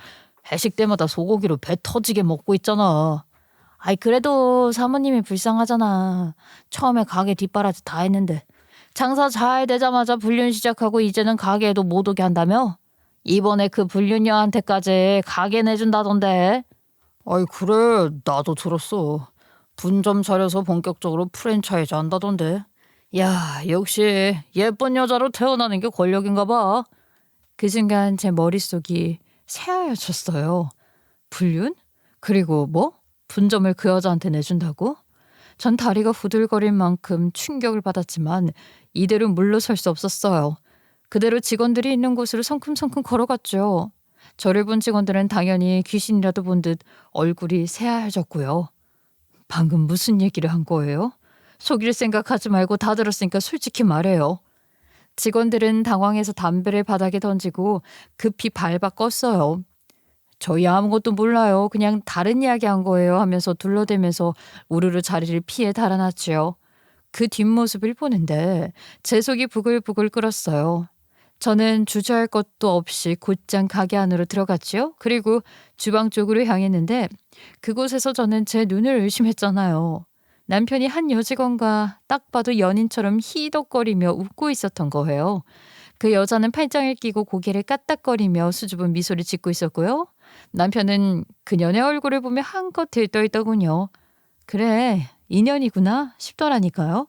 Speaker 1: 회식 때마다 소고기로 배 터지게 먹고 있잖아. 아이, 그래도 사모님이 불쌍하잖아. 처음에 가게 뒷바라지 다 했는데 장사 잘 되자마자 불륜 시작하고 이제는 가게에도 못 오게 한다며? 이번에 그 불륜녀한테까지 가게 내준다던데. 아이, 그래. 나도 들었어. 분점 차려서 본격적으로 프랜차이즈 한다던데. 야, 역시 예쁜 여자로 태어나는 게 권력인가 봐. 그 순간 제 머릿속이 새하얘졌어요. 불륜? 그리고 뭐? 분점을 그 여자한테 내준다고? 전 다리가 후들거릴 만큼 충격을 받았지만 이대로 물러설 수 없었어요. 그대로 직원들이 있는 곳으로 성큼성큼 걸어갔죠. 저를 본 직원들은 당연히 귀신이라도 본 듯 얼굴이 새하얘졌고요. 방금 무슨 얘기를 한 거예요? 속일 생각하지 말고 다 들었으니까 솔직히 말해요. 직원들은 당황해서 담배를 바닥에 던지고 급히 밟아 껐어요. 저희 아무것도 몰라요. 그냥 다른 이야기 한 거예요 하면서 둘러대면서 우르르 자리를 피해 달아났지요. 그 뒷모습을 보는데 제 속이 부글부글 끓었어요. 저는 주저할 것도 없이 곧장 가게 안으로 들어갔지요. 그리고 주방 쪽으로 향했는데 그곳에서 저는 제 눈을 의심했잖아요. 남편이 한 여직원과 딱 봐도 연인처럼 희덕거리며 웃고 있었던 거예요. 그 여자는 팔짱을 끼고 고개를 까딱거리며 수줍은 미소를 짓고 있었고요. 남편은 그녀의 얼굴을 보며 한껏 들떠있더군요. 그래, 인연이구나 싶더라니까요.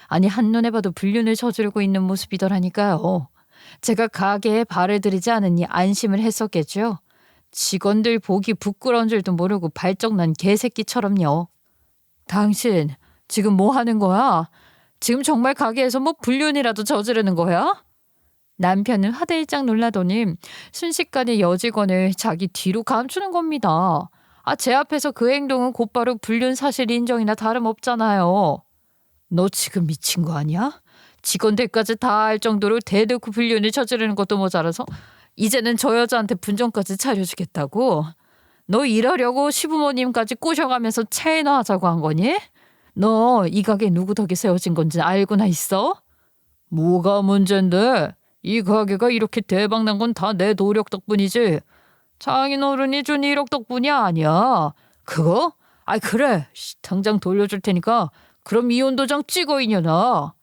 Speaker 1: 아니, 한눈에 봐도 불륜을 저지르고 있는 모습이더라니까요. 제가 가게에 발을 들이지 않으니 안심을 했었겠죠. 직원들 보기 부끄러운 줄도 모르고 발정난 개새끼처럼요. 당신 지금 뭐 하는 거야? 지금 정말 가게에서 뭐 불륜이라도 저지르는 거야? 남편은 화들짝 놀라더니 순식간에 여직원을 자기 뒤로 감추는 겁니다. 제 앞에서 그 행동은 곧바로 불륜 사실 인정이나 다름없잖아요. 너 지금 미친 거 아니야? 직원들까지 다 알 정도로 대놓고 불륜을 저지르는 것도 모자라서 이제는 저 여자한테 분정까지 차려주겠다고? 너 일하려고 시부모님까지 꼬셔가면서 체인화 하자고 한 거니? 너 이 가게 누구 덕에 세워진 건지 알고나 있어? 뭐가 문제인데? 이 가게가 이렇게 대박 난 건 다 내 노력 덕분이지. 장인어른이 준 1억 덕분이 아니야. 그거? 그래. 당장 돌려줄 테니까 그럼 이혼 도장 찍어 이년아.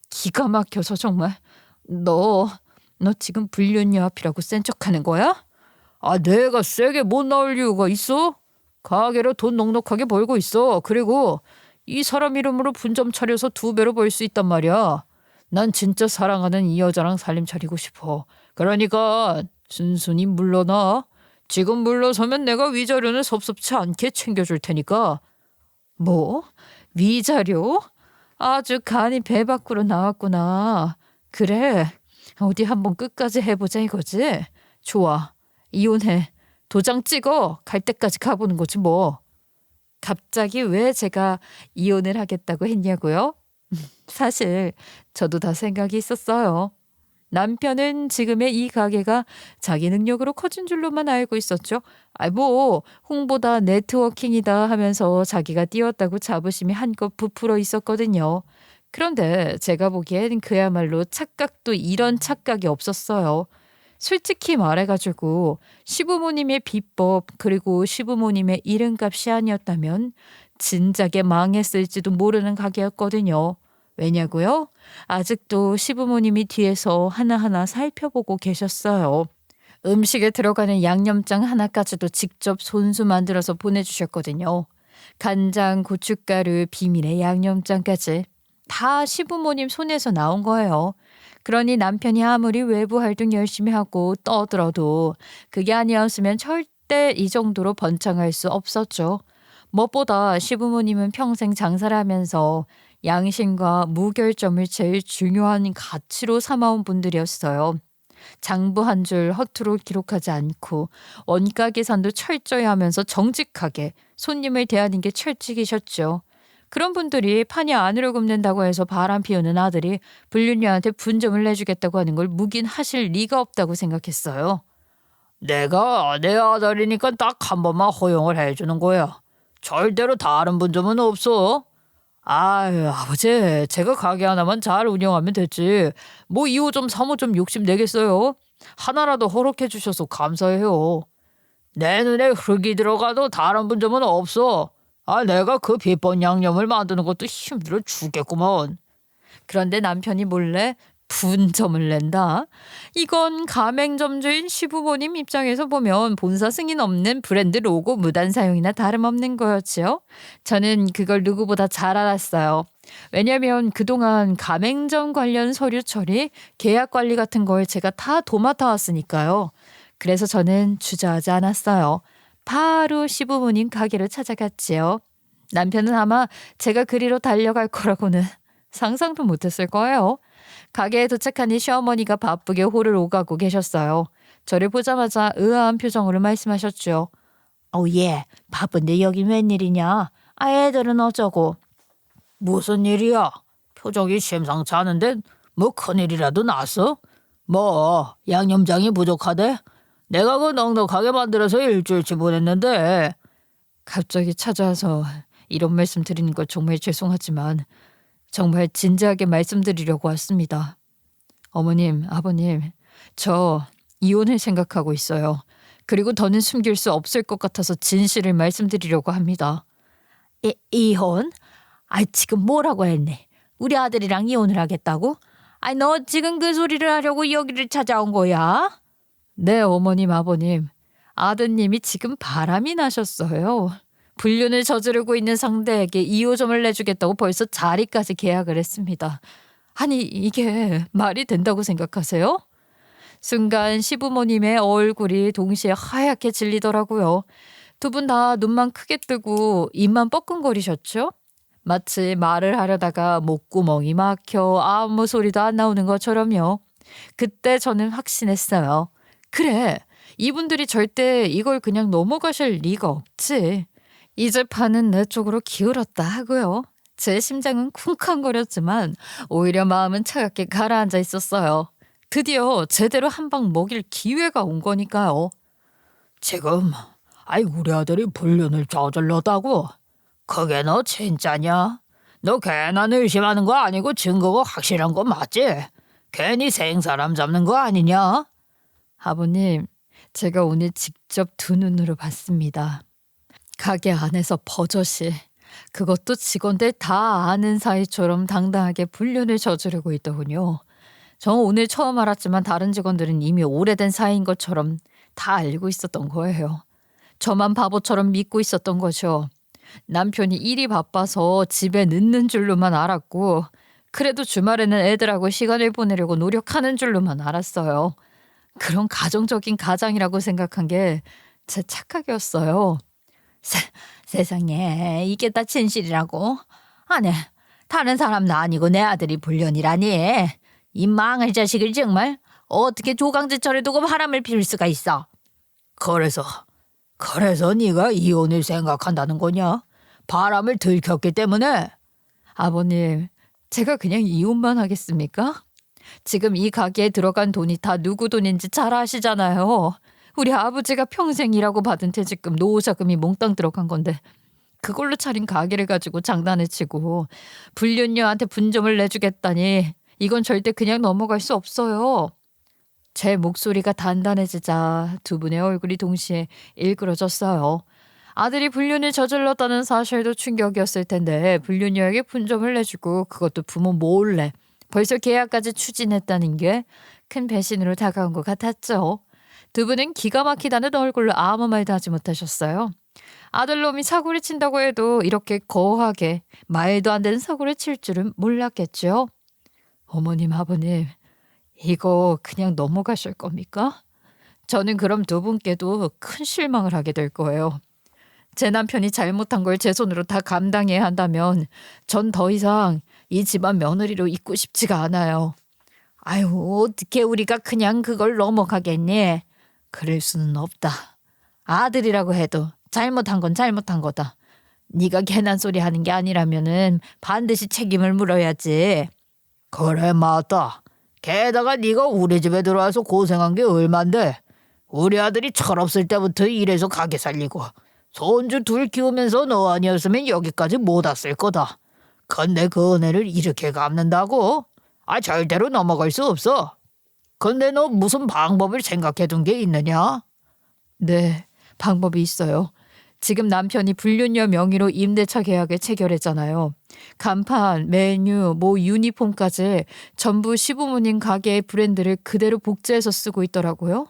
Speaker 1: 기가 막혀서 정말. 너 지금 불륜녀 앞이라고 센 척하는 거야? 내가 세게 못 나올 이유가 있어? 가게로 돈 넉넉하게 벌고 있어. 그리고 이 사람 이름으로 분점 차려서 2배로 벌 수 있단 말이야. 난 진짜 사랑하는 이 여자랑 살림 차리고 싶어. 그러니까 순순히 물러나. 지금 물러서면 내가 위자료는 섭섭치 않게 챙겨줄 테니까. 뭐? 위자료? 아주 간이 배 밖으로 나왔구나. 그래. 어디 한번 끝까지 해보자 이거지? 좋아. 이혼해. 도장 찍어. 갈 때까지 가보는 거지 뭐. 갑자기 왜 제가 이혼을 하겠다고 했냐고요? 사실 저도 다 생각이 있었어요. 남편은 지금의 이 가게가 자기 능력으로 커진 줄로만 알고 있었죠. 뭐 홍보다 네트워킹이다 하면서 자기가 띄웠다고 자부심이 한껏 부풀어 있었거든요. 그런데 제가 보기엔 그야말로 착각도 이런 착각이 없었어요. 솔직히 말해가지고 시부모님의 비법 그리고 시부모님의 이름값이 아니었다면 진작에 망했을지도 모르는 가게였거든요. 왜냐고요? 아직도 시부모님이 뒤에서 하나하나 살펴보고 계셨어요. 음식에 들어가는 양념장 하나까지도 직접 손수 만들어서 보내주셨거든요. 간장, 고춧가루, 비밀의 양념장까지 다 시부모님 손에서 나온 거예요. 그러니 남편이 아무리 외부 활동 열심히 하고 떠들어도 그게 아니었으면 절대 이 정도로 번창할 수 없었죠. 무엇보다 시부모님은 평생 장사를 하면서 양심과 무결점을 제일 중요한 가치로 삼아온 분들이었어요. 장부 한 줄 허투루 기록하지 않고 원가 계산도 철저히 하면서 정직하게 손님을 대하는 게 철칙이셨죠. 그런 분들이 판이 안으로 굽는다고 해서 바람 피우는 아들이 불륜녀한테 분점을 내주겠다고 하는 걸 묵인하실 리가 없다고 생각했어요. 내가 내 아들이니까 딱 한 번만 허용을 해주는 거야. 절대로 다른 분점은 없어. 아유, 아버지, 제가 가게 하나만 잘 운영하면 됐지. 뭐 2호점, 3호점 욕심 내겠어요? 하나라도 허락해 주셔서 감사해요. 내 눈에 흙이 들어가도 다른 분점은 없어. 아, 내가 그 비법 양념을 만드는 것도 힘들어 죽겠구먼. 그런데 남편이 몰래 분점을 낸다? 이건 가맹점주인 시부모님 입장에서 보면 본사 승인 없는 브랜드 로고 무단 사용이나 다름없는 거였지요. 저는 그걸 누구보다 잘 알았어요. 왜냐면 그동안 가맹점 관련 서류 처리, 계약 관리 같은 걸 제가 다 도맡아 왔으니까요. 그래서 저는 주저하지 않았어요. 바로 시부모님 가게를 찾아갔지요. 남편은 아마 제가 그리로 달려갈 거라고는 상상도 못했을 거예요. 가게에 도착하니 시어머니가 바쁘게 홀을 오가고 계셨어요. 저를 보자마자 의아한 표정으로 말씀하셨죠. 예, 바쁜데 여긴 웬일이냐? 아, 애들은 어쩌고? 무슨 일이야? 표정이 심상치 않은데 뭐 큰일이라도 났어? 뭐 양념장이 부족하대? 내가 그 넉넉하게 만들어서 일주일치 보냈는데. 갑자기 찾아와서 이런 말씀 드리는 거 정말 죄송하지만 정말 진지하게 말씀드리려고 왔습니다. 어머님, 아버님, 저 이혼을 생각하고 있어요. 그리고 더는 숨길 수 없을 것 같아서 진실을 말씀드리려고 합니다. 이혼? 지금 뭐라고 했네? 우리 아들이랑 이혼을 하겠다고? 너 지금 그 소리를 하려고 여기를 찾아온 거야? 네, 어머님, 아버님. 아드님이 지금 바람이 나셨어요. 불륜을 저지르고 있는 상대에게 2호점을 내주겠다고 벌써 자리까지 계약을 했습니다. 아니, 이게 말이 된다고 생각하세요? 순간 시부모님의 얼굴이 동시에 하얗게 질리더라고요. 두 분 다 눈만 크게 뜨고 입만 뻐끔거리셨죠? 마치 말을 하려다가 목구멍이 막혀 아무 소리도 안 나오는 것처럼요. 그때 저는 확신했어요. 그래, 이분들이 절대 이걸 그냥 넘어가실 리가 없지. 이제 판은 내 쪽으로 기울었다 하고요. 제 심장은 쿵쾅거렸지만 오히려 마음은 차갑게 가라앉아 있었어요. 드디어 제대로 한 방 먹일 기회가 온 거니까요. 지금 우리 아들이 불륜을 저질렀다고? 그게 너 진짜냐? 너 괜한 의심하는 거 아니고 증거가 확실한 거 맞지? 괜히 생사람 잡는 거 아니냐? 아버님, 제가 오늘 직접 두 눈으로 봤습니다. 가게 안에서 버젓이, 그것도 직원들 다 아는 사이처럼 당당하게 불륜을 저지르고 있더군요. 저 오늘 처음 알았지만 다른 직원들은 이미 오래된 사이인 것처럼 다 알고 있었던 거예요. 저만 바보처럼 믿고 있었던 거죠. 남편이 일이 바빠서 집에 늦는 줄로만 알았고, 그래도 주말에는 애들하고 시간을 보내려고 노력하는 줄로만 알았어요. 그런 가정적인 가장이라고 생각한 게 제 착각이었어요. 세상에, 이게 다 진실이라고? 아니, 다른 사람도 아니고 내 아들이 불륜이라니. 이 망할 자식을 정말 어떻게 조강지철에 두고 바람을 피울 수가 있어? 그래서 네가 이혼을 생각한다는 거냐? 바람을 들켰기 때문에? 아버님, 제가 그냥 이혼만 하겠습니까? 지금 이 가게에 들어간 돈이 다 누구 돈인지 잘 아시잖아요. 우리 아버지가 평생 일하고 받은 퇴직금, 노후자금이 몽땅 들어간 건데 그걸로 차린 가게를 가지고 장난을 치고 불륜녀한테 분점을 내주겠다니 이건 절대 그냥 넘어갈 수 없어요. 제 목소리가 단단해지자 두 분의 얼굴이 동시에 일그러졌어요. 아들이 불륜을 저질렀다는 사실도 충격이었을 텐데 불륜녀에게 분점을 내주고 그것도 부모 몰래 벌써 계약까지 추진했다는 게 큰 배신으로 다가온 것 같았죠. 두 분은 기가 막히다는 얼굴로 아무 말도 하지 못하셨어요. 아들놈이 사고를 친다고 해도 이렇게 거하게 말도 안 되는 사고를 칠 줄은 몰랐겠죠. 어머님, 아버님, 이거 그냥 넘어가실 겁니까? 저는 그럼 두 분께도 큰 실망을 하게 될 거예요. 제 남편이 잘못한 걸 제 손으로 다 감당해야 한다면 전 더 이상 이 집안 며느리로 있고 싶지가 않아요. 아유, 어떻게 우리가 그냥 그걸 넘어가겠니? 그럴 수는 없다. 아들이라고 해도 잘못한 건 잘못한 거다. 네가 괜한 소리 하는 게 아니라면은 반드시 책임을 물어야지. 그래, 맞다. 게다가 네가 우리 집에 들어와서 고생한 게 얼만데. 우리 아들이 철없을 때부터 일해서 가게 살리고 손주 둘 키우면서 너 아니었으면 여기까지 못 왔을 거다. 근데 그 은혜를 이렇게 갚는다고? 절대로 넘어갈 수 없어. 근데 너 무슨 방법을 생각해 둔 게 있느냐? 네, 방법이 있어요. 지금 남편이 불륜녀 명의로 임대차 계약을 체결했잖아요. 간판, 메뉴, 유니폼까지 전부 시부모님 가게의 브랜드를 그대로 복제해서 쓰고 있더라고요.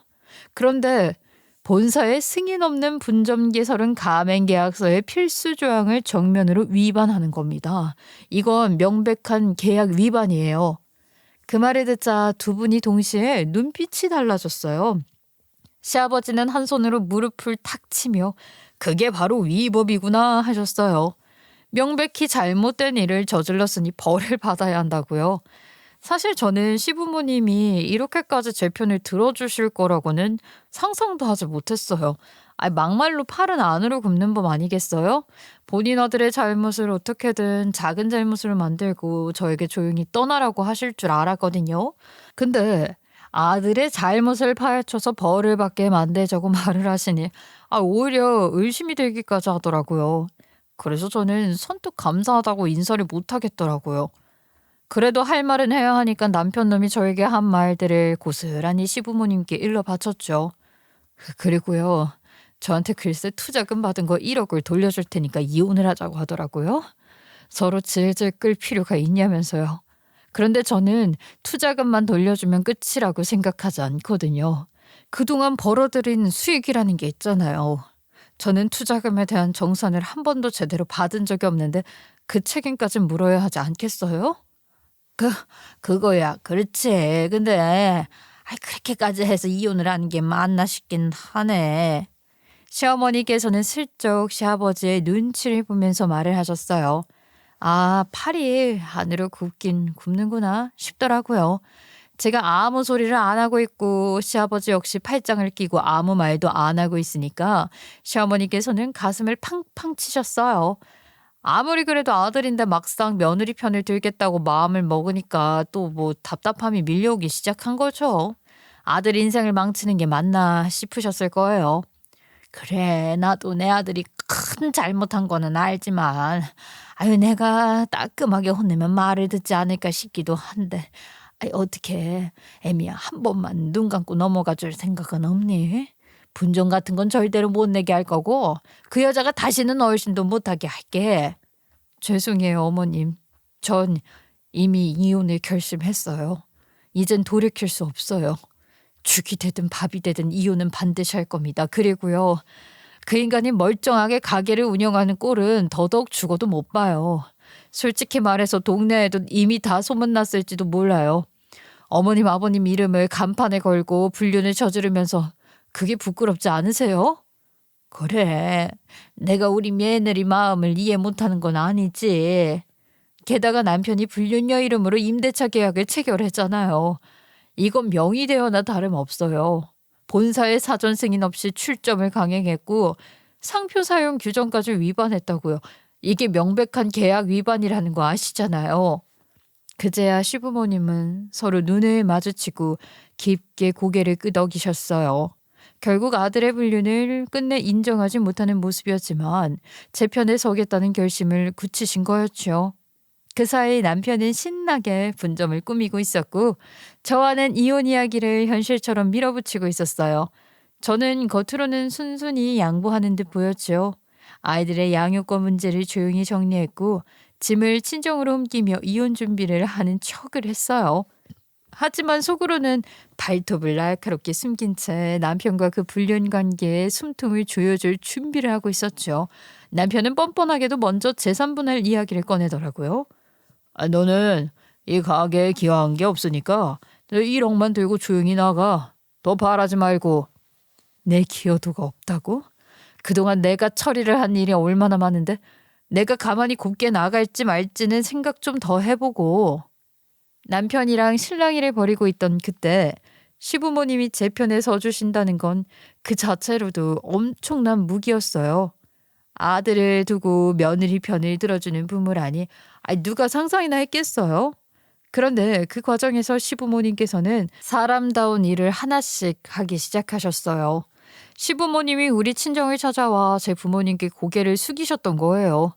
Speaker 1: 그런데 본사의 승인 없는 분점 개설은 가맹 계약서의 필수 조항을 정면으로 위반하는 겁니다. 이건 명백한 계약 위반이에요. 그 말을 듣자 두 분이 동시에 눈빛이 달라졌어요. 시아버지는 한 손으로 무릎을 탁 치며 그게 바로 위법이구나 하셨어요. 명백히 잘못된 일을 저질렀으니 벌을 받아야 한다고요. 사실 저는 시부모님이 이렇게까지 제 편을 들어주실 거라고는 상상도 하지 못했어요. 막말로 팔은 안으로 굽는 법 아니겠어요? 본인 아들의 잘못을 어떻게든 작은 잘못으로 만들고 저에게 조용히 떠나라고 하실 줄 알았거든요. 근데 아들의 잘못을 파헤쳐서 벌을 받게 만들자고 말을 하시니 오히려 의심이 들기까지 하더라고요. 그래서 저는 선뜻 감사하다고 인사를 못 하겠더라고요. 그래도 할 말은 해야 하니까 남편 놈이 저에게 한 말들을 고스란히 시부모님께 일러 바쳤죠. 그리고요. 저한테 글쎄 투자금 받은 거 1억을 돌려줄 테니까 이혼을 하자고 하더라고요. 서로 질질 끌 필요가 있냐면서요. 그런데 저는 투자금만 돌려주면 끝이라고 생각하지 않거든요. 그동안 벌어들인 수익이라는 게 있잖아요. 저는 투자금에 대한 정산을 한 번도 제대로 받은 적이 없는데 그 책임까지 물어야 하지 않겠어요? 그거야. 그렇지. 근데 그렇게까지 해서 이혼을 하는 게 맞나 싶긴 하네. 시어머니께서는 슬쩍 시아버지의 눈치를 보면서 말을 하셨어요. 팔이 하늘을 굽긴 굽는구나 싶더라고요. 제가 아무 소리를 안 하고 있고 시아버지 역시 팔짱을 끼고 아무 말도 안 하고 있으니까 시어머니께서는 가슴을 팡팡 치셨어요. 아무리 그래도 아들인데 막상 며느리 편을 들겠다고 마음을 먹으니까 또 답답함이 밀려오기 시작한 거죠. 아들 인생을 망치는 게 맞나 싶으셨을 거예요. 그래, 나도 내 아들이 큰 잘못한 거는 알지만 내가 따끔하게 혼내면 말을 듣지 않을까 싶기도 한데 어떻게 애미야, 한 번만 눈 감고 넘어가 줄 생각은 없니? 분정 같은 건 절대로 못 내게 할 거고 그 여자가 다시는 얼씬도 못하게 할게. 죄송해요, 어머님. 전 이미 이혼을 결심했어요. 이젠 돌이킬 수 없어요. 죽이 되든 밥이 되든 이혼은 반드시 할 겁니다. 그리고요. 그 인간이 멀쩡하게 가게를 운영하는 꼴은 더더욱 죽어도 못 봐요. 솔직히 말해서 동네에도 이미 다 소문났을지도 몰라요. 어머님 아버님 이름을 간판에 걸고 불륜을 저지르면서 그게 부끄럽지 않으세요? 그래, 내가 우리 며느리 마음을 이해 못하는 건 아니지. 게다가 남편이 불륜녀 이름으로 임대차 계약을 체결했잖아요. 이건 명의대여나 다름없어요. 본사의 사전 승인 없이 출점을 강행했고 상표 사용 규정까지 위반했다고요. 이게 명백한 계약 위반이라는 거 아시잖아요. 그제야 시부모님은 서로 눈을 마주치고 깊게 고개를 끄덕이셨어요. 결국 아들의 불륜을 끝내 인정하지 못하는 모습이었지만 제 편에 서겠다는 결심을 굳히신 거였죠. 그 사이 남편은 신나게 분점을 꾸미고 있었고 저와는 이혼 이야기를 현실처럼 밀어붙이고 있었어요. 저는 겉으로는 순순히 양보하는 듯 보였죠. 아이들의 양육권 문제를 조용히 정리했고 짐을 친정으로 옮기며 이혼 준비를 하는 척을 했어요. 하지만 속으로는 발톱을 날카롭게 숨긴 채 남편과 그 불륜 관계에 숨통을 조여줄 준비를 하고 있었죠. 남편은 뻔뻔하게도 먼저 재산분할 이야기를 꺼내더라고요. 너는 이 가게에 기여한 게 없으니까 너 1억만 들고 조용히 나가. 더 바라지 말고. 내 기여도가 없다고? 그동안 내가 처리를 한 일이 얼마나 많은데 내가 가만히 곱게 나갈지 말지는 생각 좀 더 해보고. 남편이랑 실랑이를 벌이고 있던 그때 시부모님이 제 편에 서주신다는 건 그 자체로도 엄청난 무기였어요. 아들을 두고 며느리 편을 들어주는 부모라니 누가 상상이나 했겠어요? 그런데 그 과정에서 시부모님께서는 사람다운 일을 하나씩 하기 시작하셨어요. 시부모님이 우리 친정을 찾아와 제 부모님께 고개를 숙이셨던 거예요.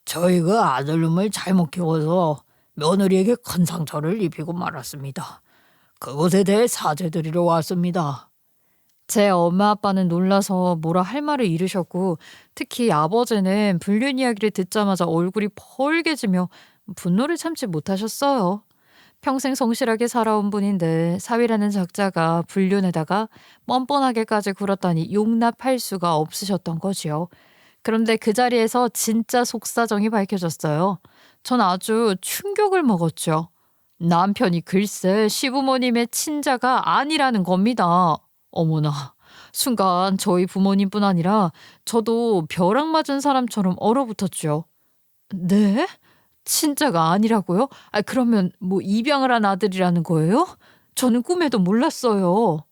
Speaker 1: 저희가 아들놈을 잘못 키워서 며느리에게 큰 상처를 입히고 말았습니다. 그것에 대해 사죄드리러 왔습니다. 제 엄마 아빠는 놀라서 뭐라 할 말을 잃으셨고, 특히 아버지는 불륜 이야기를 듣자마자 얼굴이 벌개지며 분노를 참지 못하셨어요. 평생 성실하게 살아온 분인데 사위라는 작자가 불륜에다가 뻔뻔하게까지 굴었다니 용납할 수가 없으셨던 거지요. 그런데 그 자리에서 진짜 속사정이 밝혀졌어요. 전 아주 충격을 먹었죠. 남편이 글쎄 시부모님의 친자가 아니라는 겁니다. 어머나, 순간 저희 부모님뿐 아니라 저도 벼락 맞은 사람처럼 얼어붙었죠. 네? 친자가 아니라고요? 그러면 뭐 입양을 한 아들이라는 거예요? 저는 꿈에도 몰랐어요.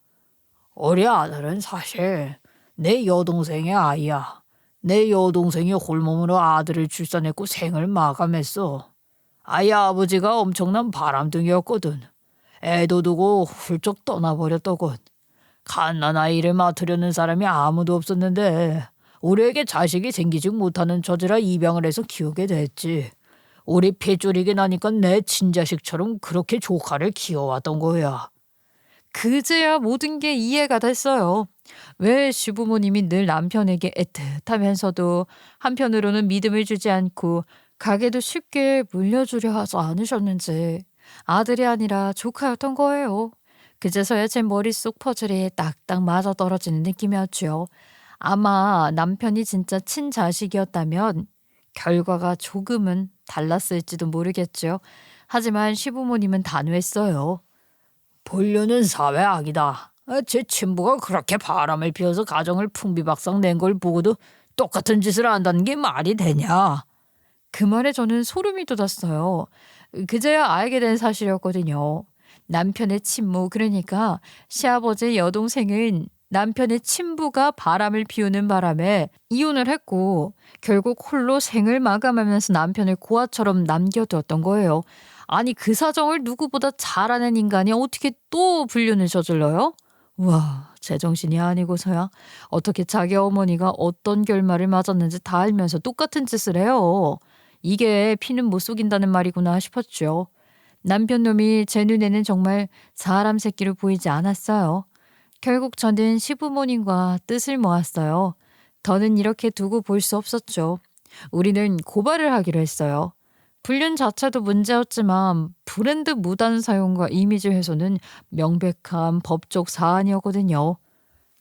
Speaker 1: 우리 아들은 사실 내 여동생의 아이야. 내 여동생이 홀몸으로 아들을 출산했고 생을 마감했어. 아이 아버지가 엄청난 바람둥이였거든. 애도 두고 훌쩍 떠나버렸더군. 갓난아이를 맡으려는 사람이 아무도 없었는데 우리에게 자식이 생기지 못하는 처지라 입양을 해서 키우게 됐지. 우리 핏줄이긴 하니까 내 친자식처럼 그렇게 조카를 키워왔던 거야. 그제야 모든 게 이해가 됐어요. 왜 시부모님이 늘 남편에게 애틋하면서도 한편으로는 믿음을 주지 않고 가게도 쉽게 물려주려 하지 않으셨는지. 아들이 아니라 조카였던 거예요. 그제서야 제 머릿속 퍼즐이 딱딱 맞아떨어지는 느낌이었죠. 아마 남편이 진짜 친자식이었다면 결과가 조금은 달랐을지도 모르겠죠. 하지만 시부모님은 단호했어요. 불륜은 사회악이다. 제 친부가 그렇게 바람을 피워서 가정을 풍비박상 낸 걸 보고도 똑같은 짓을 한다는 게 말이 되냐. 그 말에 저는 소름이 돋았어요. 그제야 알게 된 사실이었거든요. 남편의 친모, 그러니까 시아버지의 여동생은 남편의 친부가 바람을 피우는 바람에 이혼을 했고 결국 홀로 생을 마감하면서 남편을 고아처럼 남겨두었던 거예요. 아니 그 사정을 누구보다 잘 아는 인간이 어떻게 또 불륜을 저질러요? 우와, 제정신이 아니고서야 어떻게 자기 어머니가 어떤 결말을 맞았는지 다 알면서 똑같은 짓을 해요. 이게 피는 못 속인다는 말이구나 싶었죠. 남편 놈이 제 눈에는 정말 사람 새끼로 보이지 않았어요. 결국 저는 시부모님과 뜻을 모았어요. 더는 이렇게 두고 볼 수 없었죠. 우리는 고발을 하기로 했어요. 불륜 자체도 문제였지만 브랜드 무단 사용과 이미지 훼손은 명백한 법적 사안이었거든요.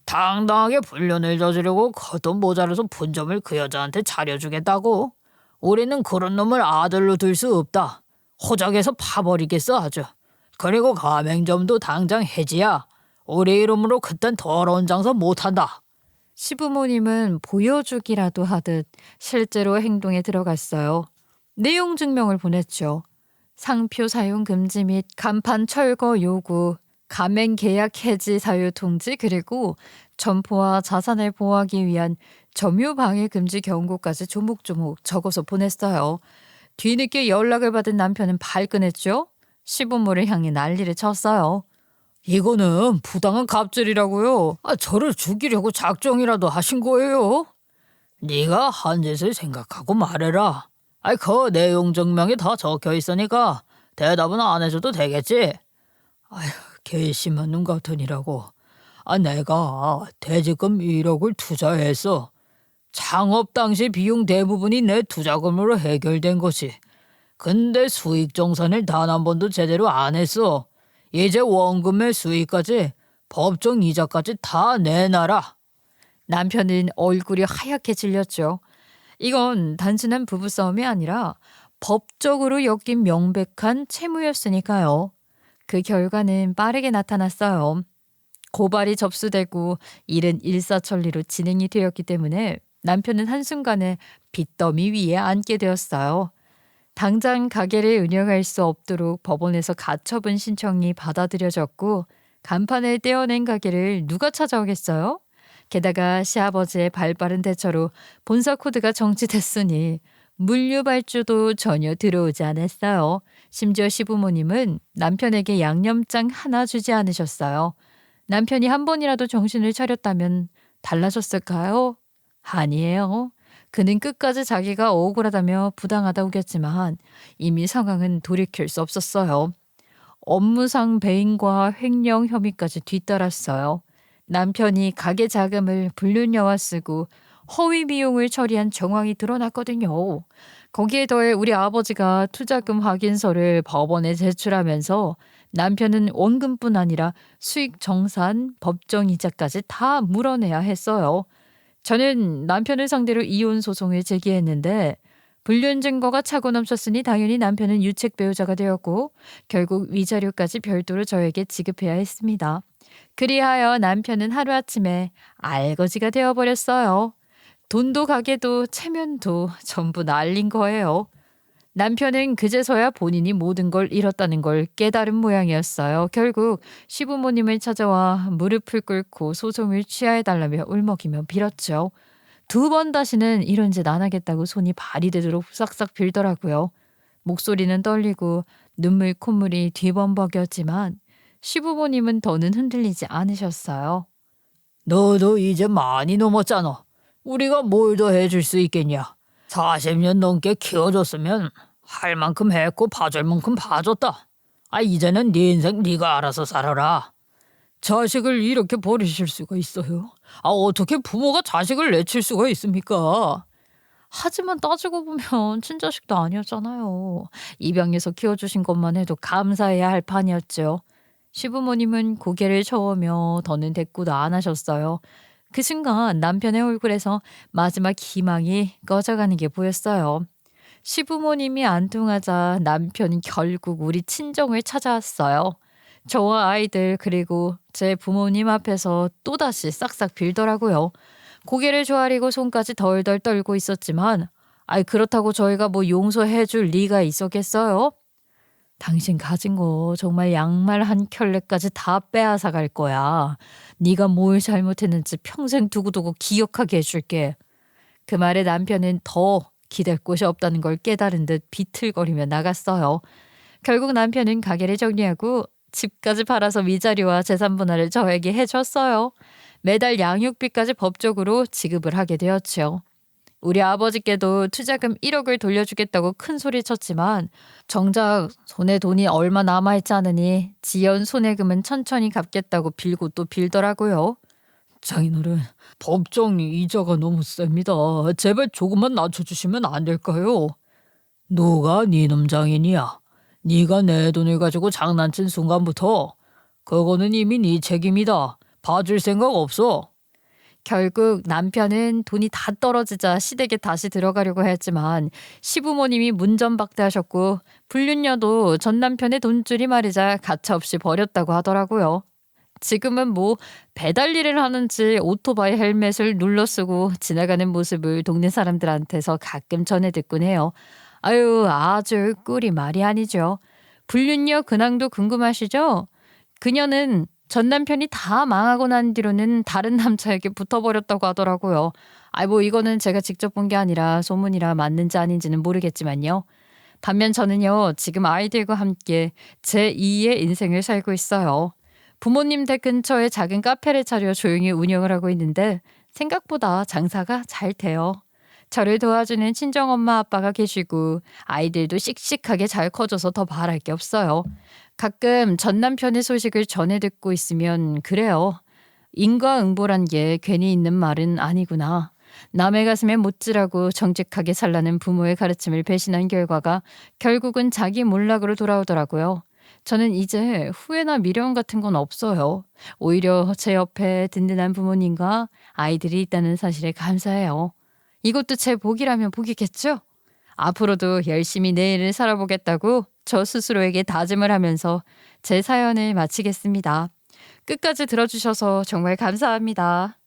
Speaker 1: 당당하게 불륜을 저지르고 겉돈 모자라서 본점을 그 여자한테 차려주겠다고? 우리는 그런 놈을 아들로 둘 수 없다. 호적에서 파버리겠어 아주. 그리고 가맹점도 당장 해지야. 우리 이름으로 그딴 더러운 장사 못한다. 시부모님은 보여주기라도 하듯 실제로 행동에 들어갔어요. 내용 증명을 보냈죠. 상표 사용 금지 및 간판 철거 요구, 가맹 계약 해지 사유 통지, 그리고 점포와 자산을 보호하기 위한 점유 방해 금지 경고까지 조목조목 적어서 보냈어요. 뒤늦게 연락을 받은 남편은 발끈했죠. 시부모를 향해 난리를 쳤어요. 이거는 부당한 갑질이라고요. 저를 죽이려고 작정이라도 하신 거예요. 네가 한 짓을 생각하고 말해라. 그 내용 증명이 다 적혀 있으니까 대답은 안 해줘도 되겠지. 괘씸한 놈 같으니라고. 내가 퇴직금 1억을 투자했어. 창업 당시 비용 대부분이 내 투자금으로 해결된 것이. 근데 수익 정산을 단 한 번도 제대로 안 했어. 이제 원금의 수익까지 법정 이자까지 다 내놔라. 남편은 얼굴이 하얗게 질렸죠. 이건 단순한 부부싸움이 아니라 법적으로 엮인 명백한 채무였으니까요. 그 결과는 빠르게 나타났어요. 고발이 접수되고 일은 일사천리로 진행이 되었기 때문에 남편은 한순간에 빚더미 위에 앉게 되었어요. 당장 가게를 운영할 수 없도록 법원에서 가처분 신청이 받아들여졌고 간판을 떼어낸 가게를 누가 찾아오겠어요? 게다가 시아버지의 발빠른 대처로 본사 코드가 정지됐으니 물류발주도 전혀 들어오지 않았어요. 심지어 시부모님은 남편에게 양념장 하나 주지 않으셨어요. 남편이 한 번이라도 정신을 차렸다면 달라졌을까요? 아니에요. 그는 끝까지 자기가 억울하다며 부당하다 우겼지만 이미 상황은 돌이킬 수 없었어요. 업무상 배임과 횡령 혐의까지 뒤따랐어요. 남편이 가게 자금을 불륜녀와 쓰고 허위 비용을 처리한 정황이 드러났거든요. 거기에 더해 우리 아버지가 투자금 확인서를 법원에 제출하면서 남편은 원금뿐 아니라 수익 정산, 법정 이자까지 다 물어내야 했어요. 저는 남편을 상대로 이혼 소송을 제기했는데 불륜 증거가 차고 넘쳤으니 당연히 남편은 유책 배우자가 되었고 결국 위자료까지 별도로 저에게 지급해야 했습니다. 그리하여 남편은 하루아침에 알거지가 되어버렸어요. 돈도 가게도 체면도 전부 날린 거예요. 남편은 그제서야 본인이 모든 걸 잃었다는 걸 깨달은 모양이었어요. 결국 시부모님을 찾아와 무릎을 꿇고 소송을 취하해달라며 울먹이며 빌었죠. 2번 다시는 이런 짓 안 하겠다고 손이 발이 되도록 싹싹 빌더라고요. 목소리는 떨리고 눈물 콧물이 뒤범벅이었지만 시부모님은 더는 흔들리지 않으셨어요. 너도 이제 많이 넘었잖아. 우리가 뭘 더 해줄 수 있겠냐. 40년 넘게 키워줬으면 할 만큼 했고 봐줄 만큼 봐줬다. 이제는 네 인생 네가 알아서 살아라. 자식을 이렇게 버리실 수가 있어요? 어떻게 부모가 자식을 내칠 수가 있습니까? 하지만 따지고 보면 친자식도 아니었잖아요. 입양해서 키워주신 것만 해도 감사해야 할 판이었죠. 시부모님은 고개를 저으며 더는 대꾸도 안 하셨어요. 그 순간 남편의 얼굴에서 마지막 희망이 꺼져가는 게 보였어요. 시부모님이 안 통하자 남편은 결국 우리 친정을 찾아왔어요. 저와 아이들 그리고 제 부모님 앞에서 또다시 싹싹 빌더라고요. 고개를 조아리고 손까지 덜덜 떨고 있었지만 그렇다고 저희가 뭐 용서해 줄 리가 있었겠어요? 당신 가진 거 정말 양말 한 켤레까지 다 빼앗아 갈 거야. 네가 뭘 잘못했는지 평생 두고두고 기억하게 해줄게. 그 말에 남편은 더 기댈 곳이 없다는 걸 깨달은 듯 비틀거리며 나갔어요. 결국 남편은 가게를 정리하고 집까지 팔아서 위자료와 재산 분할을 저에게 해줬어요. 매달 양육비까지 법적으로 지급을 하게 되었죠. 우리 아버지께도 투자금 1억을 돌려주겠다고 큰 소리 쳤지만 정작 손에 돈이 얼마 남아있지 않으니 지연 손해금은 천천히 갚겠다고 빌고 또 빌더라고요. 장인어른, 법정 이자가 너무 셉니다. 제발 조금만 낮춰주시면 안 될까요? 누가 네놈 장인이야? 네가 내 돈을 가지고 장난친 순간부터 그거는 이미 네 책임이다. 봐줄 생각 없어. 결국 남편은 돈이 다 떨어지자 시댁에 다시 들어가려고 했지만 시부모님이 문전박대하셨고 불륜녀도 전 남편의 돈줄이 말이자 가차없이 버렸다고 하더라고요. 지금은 뭐 배달 일을 하는지 오토바이 헬멧을 눌러 쓰고 지나가는 모습을 동네 사람들한테서 가끔 전해 듣곤 해요. 아주 꿀이 말이 아니죠. 불륜녀 근황도 궁금하시죠? 그녀는 전 남편이 다 망하고 난 뒤로는 다른 남자에게 붙어버렸다고 하더라고요. 뭐 이거는 제가 직접 본 게 아니라 소문이라 맞는지 아닌지는 모르겠지만요. 반면 저는요, 지금 아이들과 함께 제2의 인생을 살고 있어요. 부모님 댁 근처에 작은 카페를 차려 조용히 운영을 하고 있는데 생각보다 장사가 잘 돼요. 저를 도와주는 친정엄마 아빠가 계시고 아이들도 씩씩하게 잘 커져서 더 바랄 게 없어요. 가끔 전 남편의 소식을 전해 듣고 있으면 그래요. 인과응보란 게 괜히 있는 말은 아니구나. 남의 가슴에 못질하고 정직하게 살라는 부모의 가르침을 배신한 결과가 결국은 자기 몰락으로 돌아오더라고요. 저는 이제 후회나 미련 같은 건 없어요. 오히려 제 옆에 든든한 부모님과 아이들이 있다는 사실에 감사해요. 이것도 제 복이라면 복이겠죠? 앞으로도 열심히 내일을 살아보겠다고 저 스스로에게 다짐을 하면서 제 사연을 마치겠습니다. 끝까지 들어주셔서 정말 감사합니다.